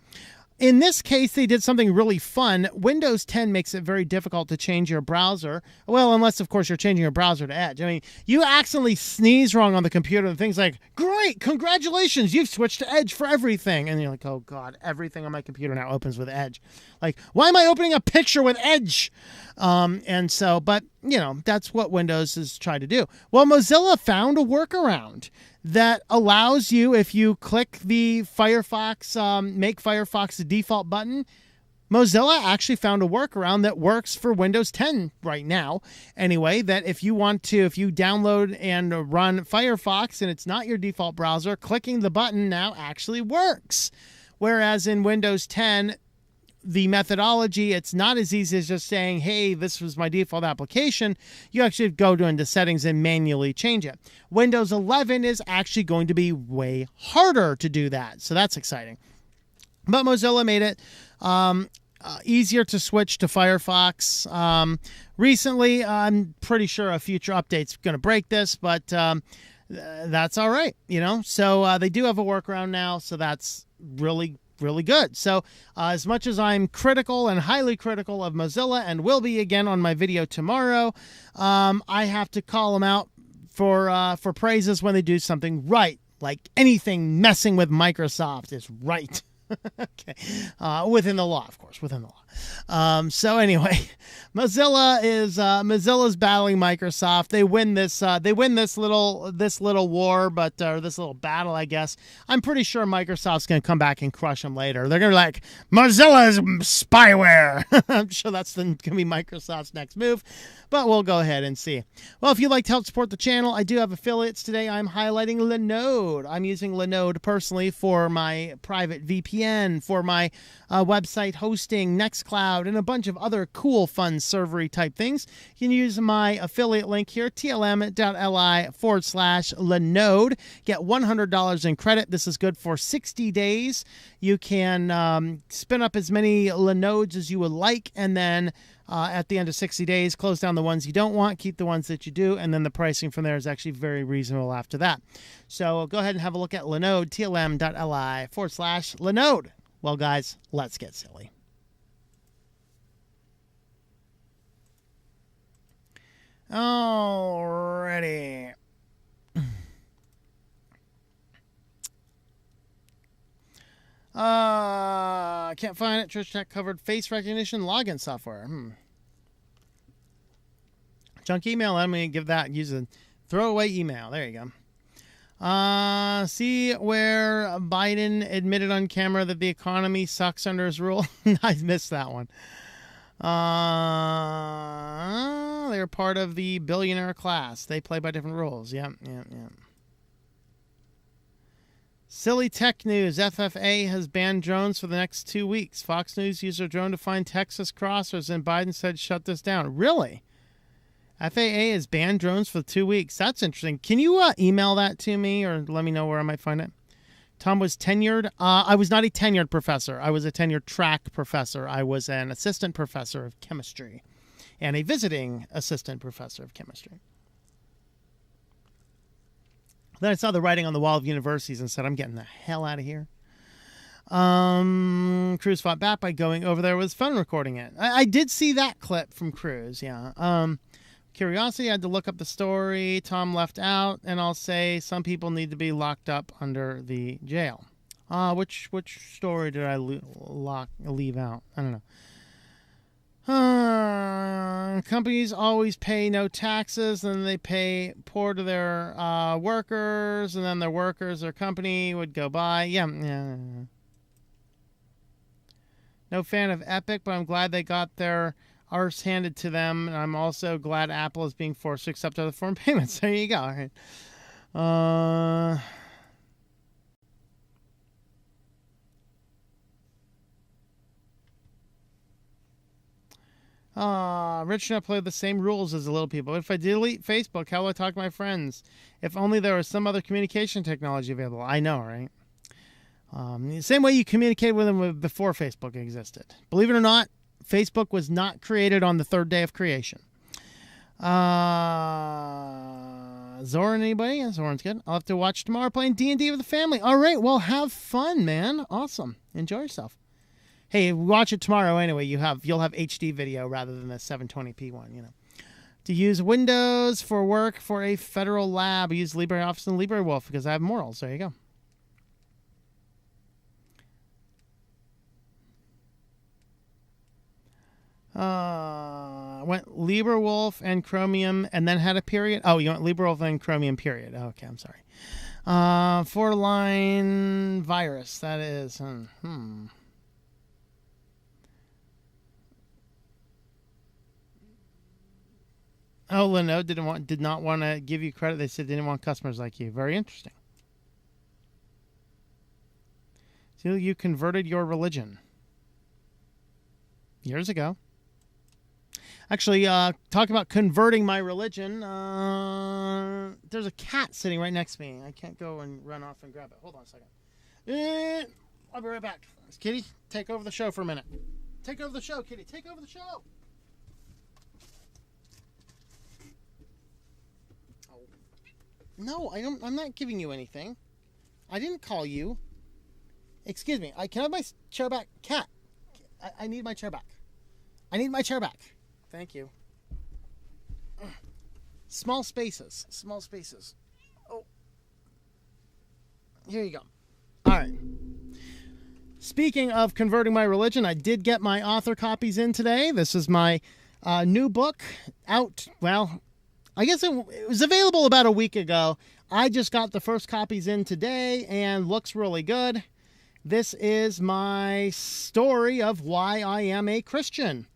In this case, they did something really fun. Windows 10 makes it very difficult to change your browser. Well, unless, of course, you're changing your browser to Edge. I mean, you accidentally sneeze wrong on the computer and things like, great, congratulations, you've switched to Edge for everything. And you're like, oh, God, everything on my computer now opens with Edge. Like, why am I opening a picture with Edge? And so, but, you know, that's what Windows has tried to do. Well, Mozilla found a workaround that allows you, if you click the Firefox, make Firefox the default button, Mozilla actually found a workaround that works for Windows 10 right now. Anyway, that if you download and run Firefox and it's not your default browser, clicking the button now actually works. Whereas in Windows 10, the methodology, it's not as easy as just saying, hey, this was my default application. You actually go into settings and manually change it. Windows 11 is actually going to be way harder to do that. So that's exciting. But Mozilla made it easier to switch to Firefox. Recently, I'm pretty sure a future update's going to break this, but that's all right, you know. So they do have a workaround now, so that's really good. So as much as I'm critical and highly critical of Mozilla, and will be again on my video tomorrow, I have to call them out for praises when they do something right. Like anything messing with Microsoft is right. Okay, within the law, of course, within the law. So anyway, Mozilla's battling Microsoft. They win this. They win this little war, but or this little battle, I guess. I'm pretty sure Microsoft's going to come back and crush them later. They're going to be like, Mozilla's spyware. I'm sure that's going to be Microsoft's next move. But we'll go ahead and see. Well, if you'd like to help support the channel, I do have affiliates today. I'm highlighting Linode. I'm using Linode personally for my private VPN, for my website hosting, Nextcloud, and a bunch of other cool, fun servery type things. You can use my affiliate link here, tlm.li/Linode. Get $100 in credit. This is good for 60 days. You can spin up as many Linodes as you would like, and then at the end of 60 days, close down the ones you don't want, keep the ones that you do, and then the pricing from there is actually very reasonable after that. So go ahead and have a look at Linode, tlm.li/Linode. Well, guys, let's get silly. Alrighty. I can't find it. Trish Tech covered face recognition login software. Junk email. Let me give that. Use a throwaway email. There you go. See where Biden admitted on camera that the economy sucks under his rule. I missed that one. They're part of the billionaire class. They play by different rules. Yep. Silly tech news. FFA has banned drones for the next 2 weeks. Fox News used a drone to find Texas crossers, and Biden said shut this down. Really? FAA has banned drones for 2 weeks. That's interesting. Can you email that to me or let me know where I might find it? Tom was tenured. I was not a tenured professor. I was a tenured track professor. I was an assistant professor of chemistry and a visiting assistant professor of chemistry. Then I saw the writing on the wall of universities and said, I'm getting the hell out of here. Cruz fought back by going over there with fun recording it. I did see that clip from Cruz, yeah. Curiosity, I had to look up the story Tom left out, and I'll say some people need to be locked up under the jail. Which story did I leave out? I don't know. Companies always pay no taxes, and then they pay poor to their workers, and then their workers, their company would go by. Yeah. No fan of Epic, but I'm glad they got their arse handed to them, and I'm also glad Apple is being forced to accept other foreign payments. There you go. All right. Rich and I play the same rules as the little people. If I delete Facebook, how do I talk to my friends? If only there was some other communication technology available. I know, right? The same way you communicated with them before Facebook existed. Believe it or not, Facebook was not created on the third day of creation. Zoran, anybody? Yeah, Zoran's good. I'll have to watch tomorrow playing D&D with the family. All right, well, have fun, man. Awesome. Enjoy yourself. Hey, watch it tomorrow anyway. You'll have HD video rather than the 720p one, you know. To use Windows for work for a federal lab, I use LibreOffice and LibreWolf because I have morals. There you go. Went LibreWolf and Chromium and then had a period. Oh, you went LibreWolf and Chromium period. Okay, I'm sorry. 4-line virus. That is. Oh, Linode did not want to give you credit. They said they didn't want customers like you. Very interesting. So you converted your religion. years ago. Actually, talk about converting my religion. There's a cat sitting right next to me. I can't go and run off and grab it. Hold on a second. I'll be right back. Kitty, take over the show for a minute. Take over the show, Kitty. Take over the show. Oh. No, I'm not giving you anything. I didn't call you. Excuse me. Can I have my chair back? Cat. I need my chair back. I need my chair back. Thank you. Small spaces. Small spaces. Oh. Here you go. All right. Speaking of converting my religion, I did get my author copies in today. This is my new book out. Well, I guess it was available about a week ago. I just got the first copies in today and looks really good. This is my story of why I am a Christian.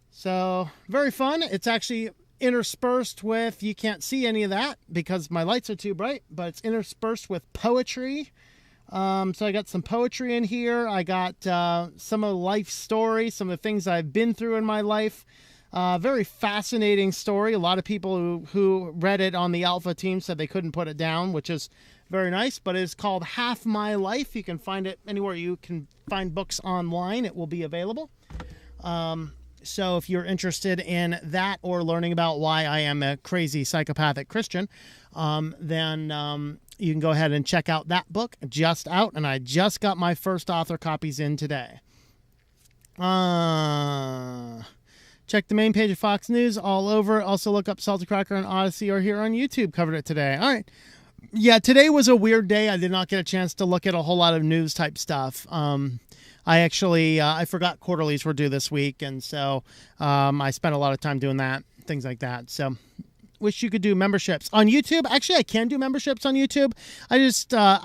So, very fun. It's actually interspersed with, you can't see any of that because my lights are too bright, but it's interspersed with poetry. So I got some poetry in here. I got some of the life stories, some of the things I've been through in my life. Very fascinating story. A lot of people who read it on the alpha team said they couldn't put it down, which is very nice, but it's called Half My Life. You can find it anywhere you can find books online. It will be available. So if you're interested in that or learning about why I am a crazy psychopathic Christian, then you can go ahead and check out that book, just out, and I just got my first author copies in today. Check the main page of Fox News all over. Also look up Salty Cracker on Odyssey or here on YouTube. Covered it today. All right. Yeah, today was a weird day. I did not get a chance to look at a whole lot of news type stuff. I actually, I forgot quarterlies were due this week, and so I spent a lot of time doing that, things like that. So, wish you could do memberships on YouTube. Actually, I can do memberships on YouTube. I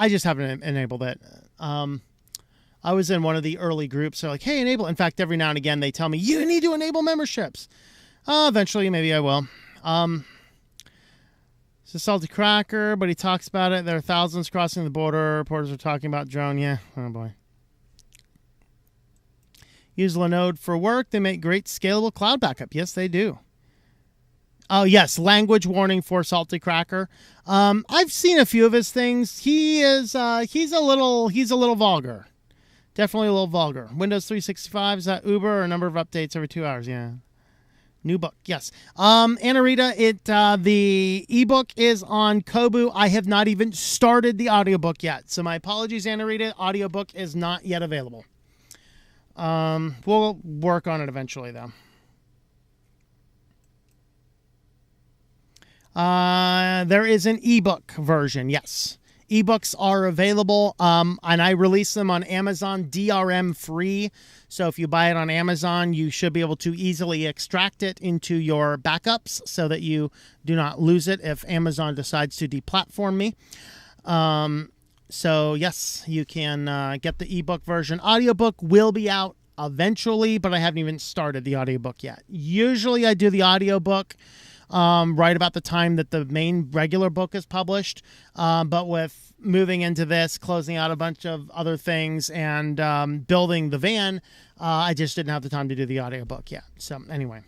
just haven't enabled it. I was in one of the early groups. They're like, hey, enable. In fact, every now and again, they tell me, you need to enable memberships. Eventually, maybe I will. It's a Salty Cracker, but he talks about it. There are thousands crossing the border. Reporters are talking about drone. Yeah, oh boy. Use Linode for work. They make great scalable cloud backup. Yes, they do. Oh, yes. Language warning for Salty Cracker. I've seen a few of his things. He's a little vulgar. Definitely a little vulgar. Windows 365, is that Uber or a number of updates every 2 hours? Yeah. New book. Yes. Anna Rita, the ebook is on Kobo. I have not even started the audiobook yet. So my apologies, Anna Rita. Audiobook is not yet available. We'll work on it eventually, though. There is an ebook version, yes. Ebooks are available, and I release them on Amazon DRM free. So if you buy it on Amazon, you should be able to easily extract it into your backups so that you do not lose it if Amazon decides to deplatform me. So yes, you can get the ebook version. Audiobook will be out eventually, but I haven't even started the audiobook yet. Usually I do the audiobook right about the time that the main regular book is published. But with moving into this, closing out a bunch of other things, and building the van, I just didn't have the time to do the audiobook yet. So anyway.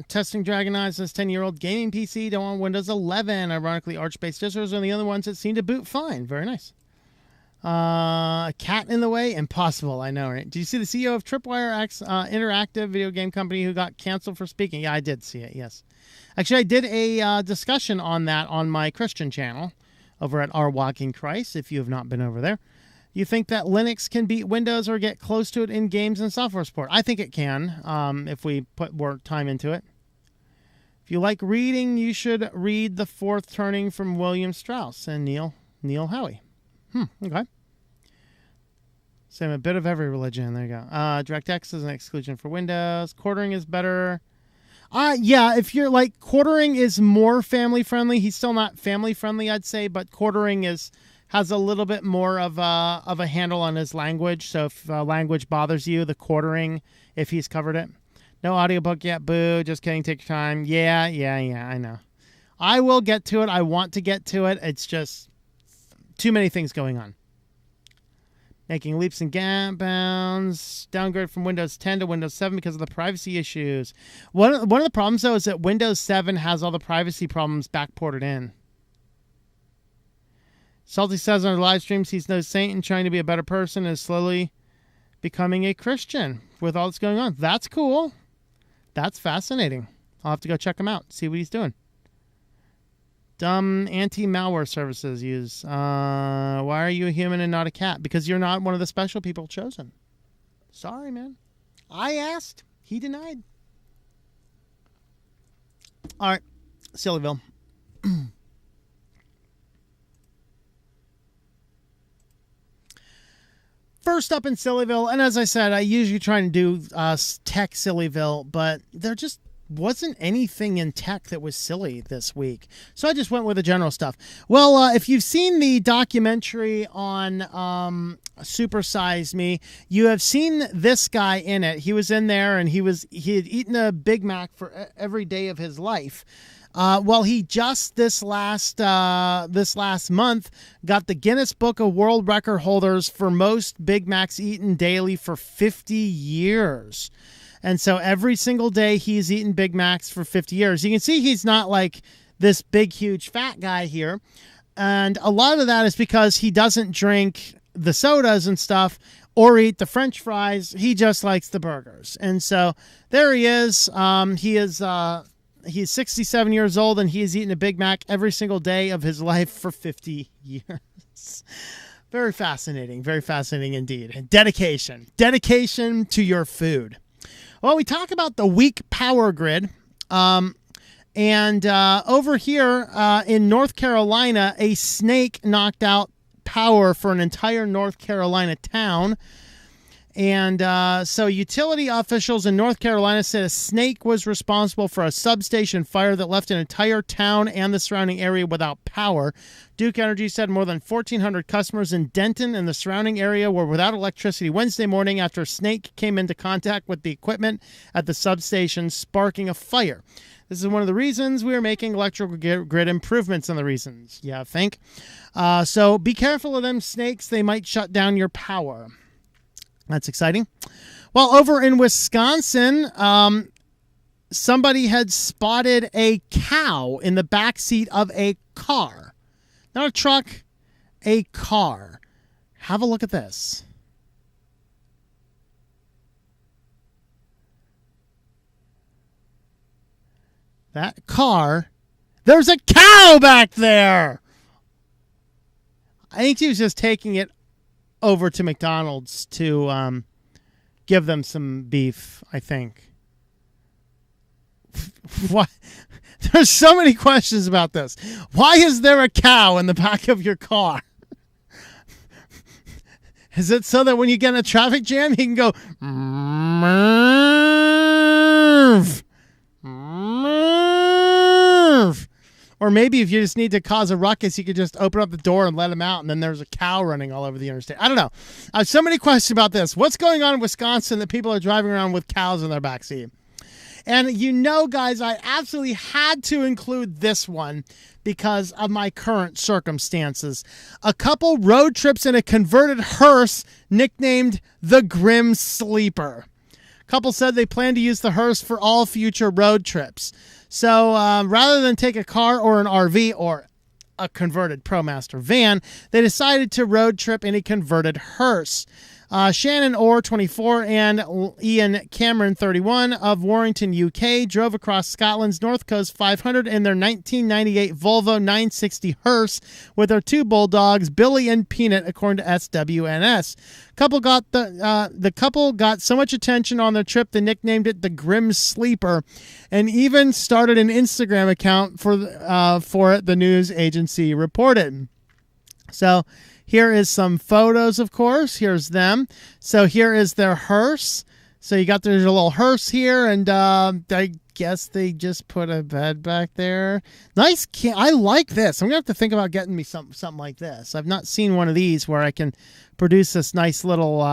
Testing Dragon Eyes, this 10-year-old gaming PC don't want Windows 11. Ironically, Arch-based distros are the only ones that seem to boot fine. Very nice. A cat in the way? Impossible, I know, right? Did you see the CEO of Tripwire X Interactive video game company who got canceled for speaking? Yeah, I did see it, yes. Actually, I did a discussion on that on my Christian channel over at Our Walking Christ, if you have not been over there. You think that Linux can beat Windows or get close to it in games and software support? I think it can, if we put more time into it. If you like reading, you should read The Fourth Turning from William Strauss and Neil Howie. Okay. Same a bit of every religion. There you go. DirectX is an exclusion for Windows. Quartering is better. Yeah, if you're like, quartering is more family friendly. He's still not family friendly, I'd say, but quartering has a little bit more of a handle on his language. So if language bothers you, the quartering, if he's covered it. No audiobook yet, boo. Just kidding, take your time. Yeah, I know. I will get to it. I want to get to it. It's just too many things going on. making leaps and bounds, downgrade from Windows 10 to Windows 7 because of the privacy issues. One of the problems, though, is that Windows 7 has all the privacy problems backported in. Salty says on our live streams he's no saint and trying to be a better person and is slowly becoming a Christian with all that's going on. That's cool. That's fascinating. I'll have to go check him out, see what he's doing. Dumb anti-malware services use. Why are you a human and not a cat? Because you're not one of the special people chosen. Sorry, man. I asked. He denied. All right. Sillyville. First up in Sillyville, and as I said, I usually try and do tech Sillyville, but there just wasn't anything in tech that was silly this week. So I just went with the general stuff. Well, if you've seen the documentary on Super Size Me, you have seen this guy in it. He was in there, and he had eaten a Big Mac for every day of his life. Well, he just this last month got the Guinness Book of World Record holders for most Big Macs eaten daily for 50 years. And so every single day he's eaten Big Macs for 50 years. You can see he's not like this big, huge, fat guy here. And a lot of that is because he doesn't drink the sodas and stuff or eat the French fries. He just likes the burgers. And so there he is. He's 67 years old, and he has eaten a Big Mac every single day of his life for 50 years. Very fascinating indeed. Dedication to your food. Well, we talk about the weak power grid. And over here in North Carolina, a snake knocked out power for an entire North Carolina town. And so utility officials in North Carolina said a snake was responsible for a substation fire that left an entire town and the surrounding area without power. Duke Energy said more than 1,400 customers in Denton and the surrounding area were without electricity Wednesday morning after a snake came into contact with the equipment at the substation, sparking a fire. This is one of the reasons we are making electrical grid improvements and the reasons, I think. So be careful of them snakes. They might shut down your power. That's exciting. Well, over in Wisconsin, somebody had spotted a cow in the backseat of a car. Not a truck, a car. Have a look at this. That car, there's a cow back there. I think he was just taking it over to McDonald's to give them some beef, I think. What? There's so many questions about this. Why is there a cow in the back of your car? Is it so that when you get in a traffic jam, you can go, Merv, Merv. Or maybe if you just need to cause a ruckus, you could just open up the door and let him out, and then there's a cow running all over the interstate. I don't know. I have so many questions about this. What's going on in Wisconsin that people are driving around with cows in their backseat? And guys, I absolutely had to include this one because of my current circumstances. A couple road trips in a converted hearse nicknamed the Grim Sleeper. Couple said they plan to use the hearse for all future road trips. So rather than take a car or an RV or a converted ProMaster van, they decided to road trip in a converted hearse. Shannon Orr, 24, and Ian Cameron, 31, of Warrington, UK, drove across Scotland's North Coast 500 in their 1998 Volvo 960 hearse with their two bulldogs, Billy and Peanut, according to SWNS. The couple got so much attention on their trip they nicknamed it the Grim Sleeper, and even started an Instagram account for it, the news agency reported. So here is some photos, of course. Here's them. So here is their hearse. So you got their little hearse here, and I guess they just put a bed back there. Nice. I like this. I'm going to have to think about getting me something like this. I've not seen one of these where I can produce this nice little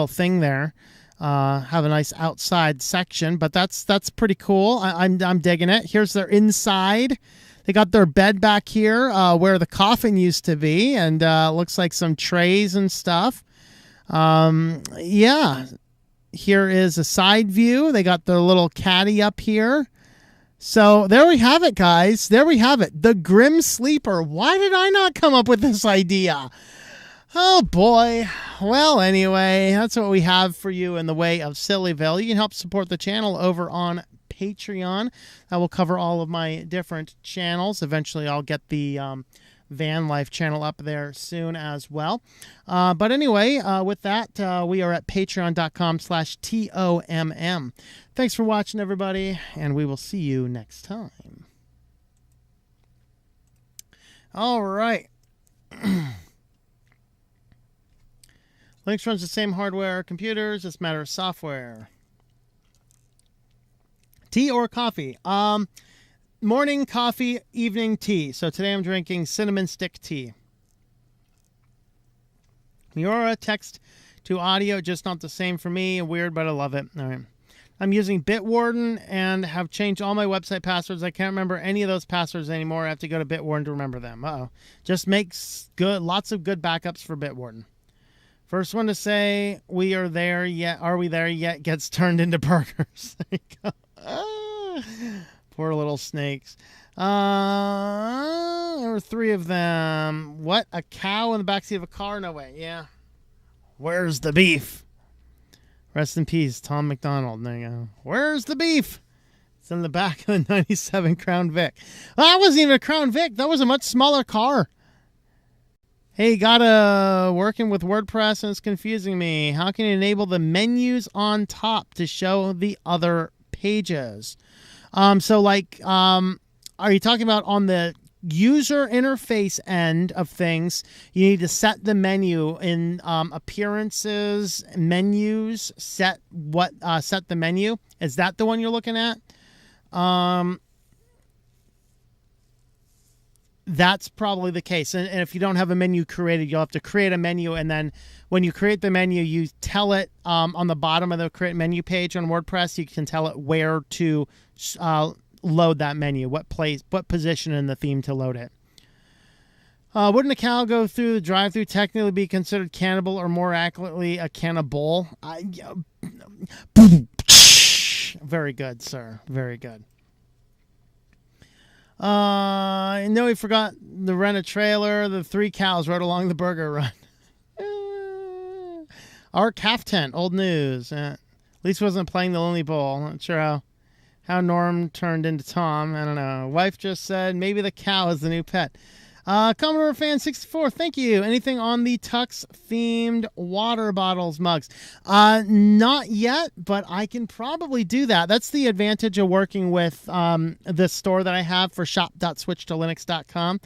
thing there. Have a nice outside section, but that's pretty cool. I'm digging it. Here's their inside. They got their bed back here where the coffin used to be, and looks like some trays and stuff. Yeah. Here is a side view. They got their little caddy up here. So there we have it, guys. There we have it. The Grim Sleeper. Why did I not come up with this idea? Oh, boy. Well, anyway, that's what we have for you in the way of Sillyville. You can help support the channel over on Patreon. I will cover all of my different channels. Eventually, I'll get the Van Life channel up there soon as well. But anyway, with that, we are at patreon.com/TOMM. Thanks for watching, everybody, and we will see you next time. All right. Linux runs the same hardware computers. It's a matter of software. Tea or coffee? Morning coffee, evening tea. So today I'm drinking cinnamon stick tea. Miura, text to audio, just not the same for me. Weird, but I love it. All right. I'm using Bitwarden and have changed all my website passwords. I can't remember any of those passwords anymore. I have to go to Bitwarden to remember them. Uh-oh. Just makes lots of good backups for Bitwarden. First one to say, we are there yet. Are we there yet? Gets turned into burgers. There you go. Poor little snakes. There were 3 of them. What? A cow in the backseat of a car? No way. Yeah. Where's the beef? Rest in peace, Tom McDonald. There you go. Where's the beef? It's in the back of the 97 Crown Vic. Oh, that wasn't even a Crown Vic. That was a much smaller car. Hey, working with WordPress and it's confusing me. How can you enable the menus on top to show the other pages? Are you talking about on the user interface end of things? You need to set the menu in appearances, menus, set the menu. Is that the one you're looking at? That's probably the case. And if you don't have a menu created, you'll have to create a menu. And then when you create the menu, you tell it on the bottom of the create menu page on WordPress, you can tell it where to load that menu, what position in the theme to load it. Wouldn't a cow go through the drive-thru technically be considered cannibal or more accurately a cannibal? Very good, sir. Very good. I know he forgot to rent a trailer. The 3 cows rode along the burger run. Our calf tent, old news. At least wasn't playing the Lonely Bowl. Not sure how Norm turned into Tom. I don't know. Wife just said maybe the cow is the new pet. Commodore Fan 64, thank you. Anything on the Tux themed water bottles mugs? Not yet, but I can probably do that. That's the advantage of working with the store that I have for shop.switchetolinux.com.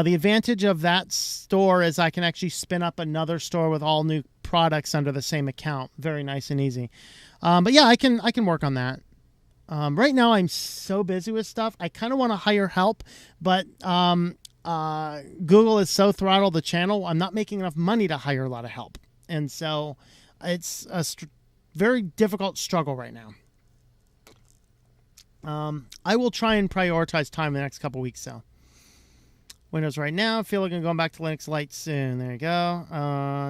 The advantage of that store is I can actually spin up another store with all new products under the same account. Very nice and easy. But yeah, I can work on that. Right now I'm so busy with stuff. I kind of want to hire help, but Google is so throttled the channel, I'm not making enough money to hire a lot of help. And so it's a very difficult struggle right now. I will try and prioritize time in the next couple weeks, though. Windows right now. I feel like I'm going back to Linux Lite soon. There you go.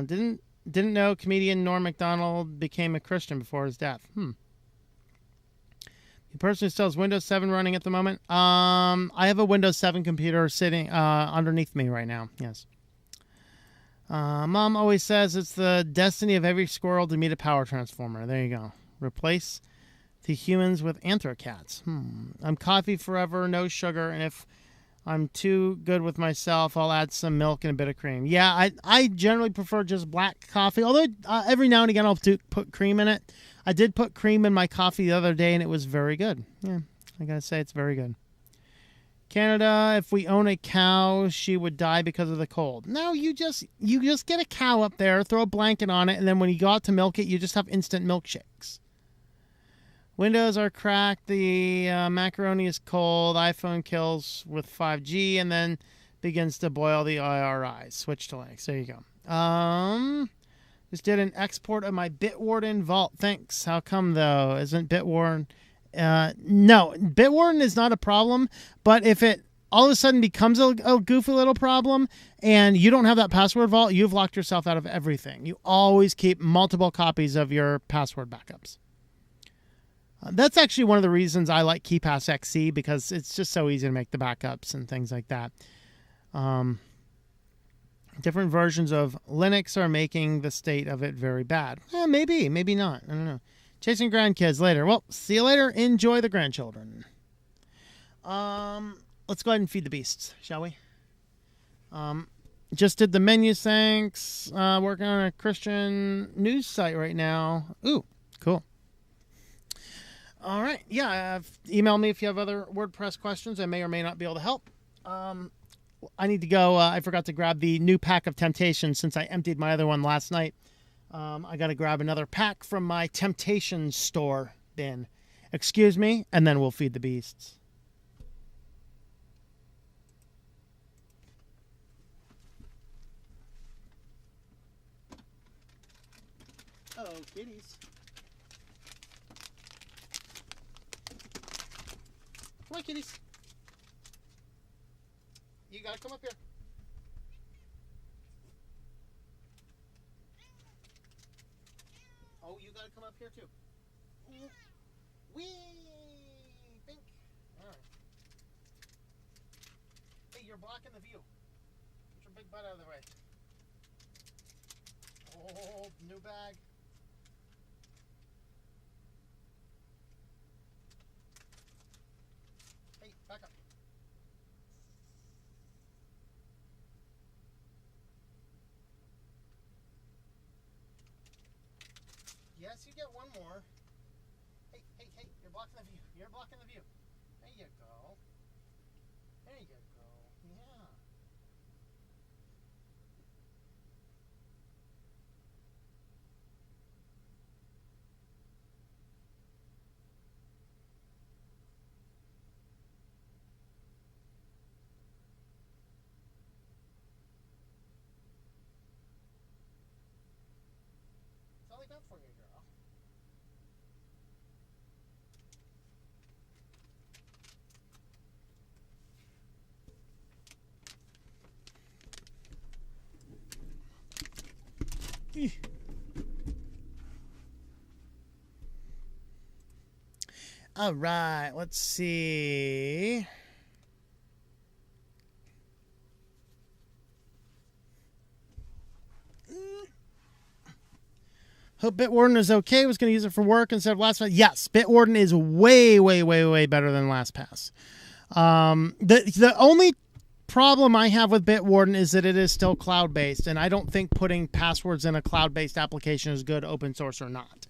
Didn't know comedian Norm Macdonald became a Christian before his death. The person who still has Windows 7 running at the moment. I have a Windows 7 computer sitting underneath me right now. Yes. Mom always says it's the destiny of every squirrel to meet a power transformer. There you go. Replace the humans with anthro-cats. I'm coffee forever, no sugar, and if I'm too good with myself, I'll add some milk and a bit of cream. Yeah, I generally prefer just black coffee, although every now and again I'll put cream in it. I did put cream in my coffee the other day, and it was very good. Yeah, I gotta say it's very good. Canada, if we own a cow, she would die because of the cold. No, you just get a cow up there, throw a blanket on it, and then when you go out to milk it, you just have instant milkshakes. Windows are cracked. The macaroni is cold. iPhone kills with 5G, and then begins to boil the IRIs. Switch to Linux. There you go. Just did an export of my Bitwarden vault. Thanks. How come, though? Isn't Bitwarden... no, Bitwarden is not a problem, but if it all of a sudden becomes a goofy little problem and you don't have that password vault, you've locked yourself out of everything. You always keep multiple copies of your password backups. That's actually one of the reasons I like KeePass XC, because it's just so easy to make the backups and things like that. Different versions of Linux are making the state of it very bad. Maybe, maybe not. I don't know. Chasing grandkids later. Well, see you later. Enjoy the grandchildren. Let's go ahead and feed the beasts, shall we? Just did the menus, thanks. Working on a Christian news site right now. Ooh, cool. All right. Yeah, email me if you have other WordPress questions. I may or may not be able to help. I need to go. I forgot to grab the new pack of Temptations since I emptied my other one last night. I got to grab another pack from my Temptation store bin. Excuse me, and then we'll feed the beasts. Oh, kitties. Come on, kitties. You gotta come up here. Oh, you gotta come up here too. Wee! Pink. Alright. Hey, you're blocking the view. Get your big butt out of the way. Oh, new bag. Hey, back up. Yes, you get one more. Hey, hey, hey, you're blocking the view. You're blocking the view. There you go. There you go. Yeah. That's all I got for you, girl. All right, let's see. Hope Bitwarden is okay. Was going to use it for work instead of LastPass. Yes, Bitwarden is way, way, way, way better than LastPass. The only problem I have with Bitwarden is that it is still cloud-based, and I don't think putting passwords in a cloud-based application is good, open source or not.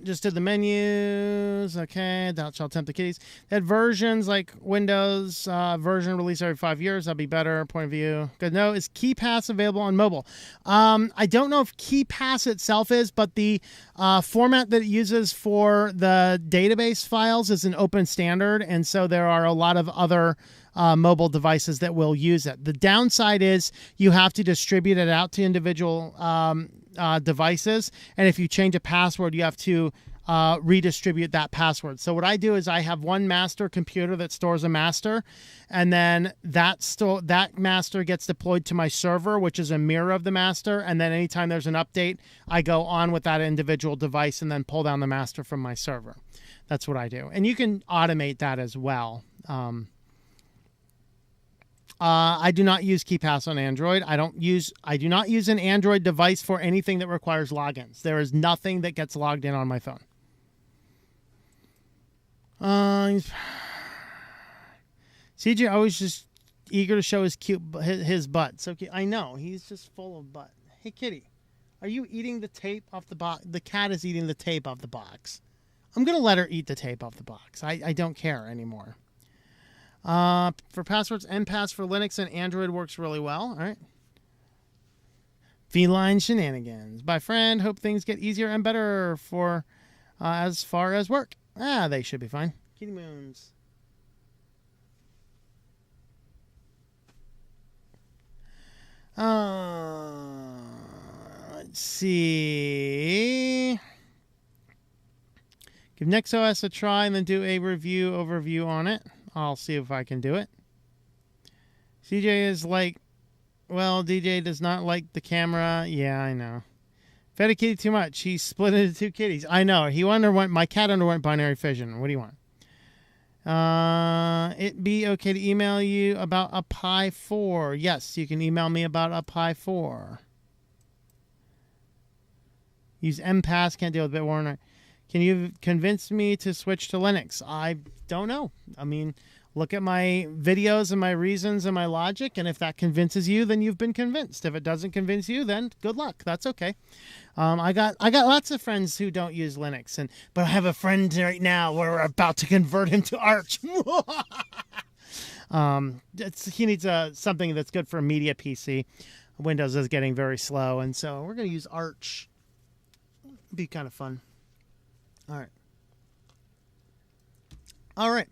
Just did the menus. Okay, thou shalt tempt the kitties. They had versions like Windows version release every 5 years. That'd be better. Point of view. Good. No, is KeePass available on mobile? I don't know if KeePass itself is, but the format that it uses for the database files is an open standard, and so there are a lot of other mobile devices that will use it. The downside is you have to distribute it out to individual devices, and if you change a password, you have to redistribute that password. So what I do is I have one master computer that stores a master, and then that master gets deployed to my server, which is a mirror of the master, and then anytime there's an update, I go on with that individual device and then pull down the master from my server. That's what I do. And you can automate that as well. I do not use KeePass on Android. I do not use an Android device for anything that requires logins. There is nothing that gets logged in on my phone. CJ always just eager to show his butt. So I know he's just full of butt. Hey kitty, are you eating the tape off the box? The cat is eating the tape off the box. I'm gonna let her eat the tape off the box. I don't care anymore. For passwords, NPass for Linux and Android works really well. All right. Feline shenanigans. Bye, friend. Hope things get easier and better for as far as work. They should be fine. Kitty moons. Let's see. Give NextOS a try and then do a overview on it. I'll see if I can do it. CJ is like, well, DJ does not like the camera. Yeah, I know. Fed a kitty too much. He split into two kitties. I know. My cat underwent binary fission. What do you want? It be okay to email you about a Pi 4. Yes, you can email me about a Pi 4. Use MPass, can't deal with BitWarner. Can you convince me to switch to Linux? I don't know. I mean, look at my videos and my reasons and my logic, and if that convinces you, then you've been convinced. If it doesn't convince you, then good luck. That's okay. I got lots of friends who don't use Linux, but I have a friend right now where we're about to convert him to Arch. He needs something that's good for a media PC. Windows is getting very slow, and so we're going to use Arch. Be kind of fun. All right.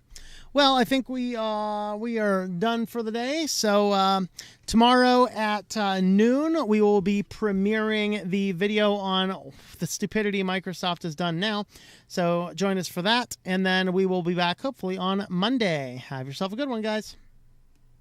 Well, I think we are done for the day. So tomorrow at noon, we will be premiering the video on the stupidity Microsoft has done now. So join us for that, and then we will be back hopefully on Monday. Have yourself a good one, guys.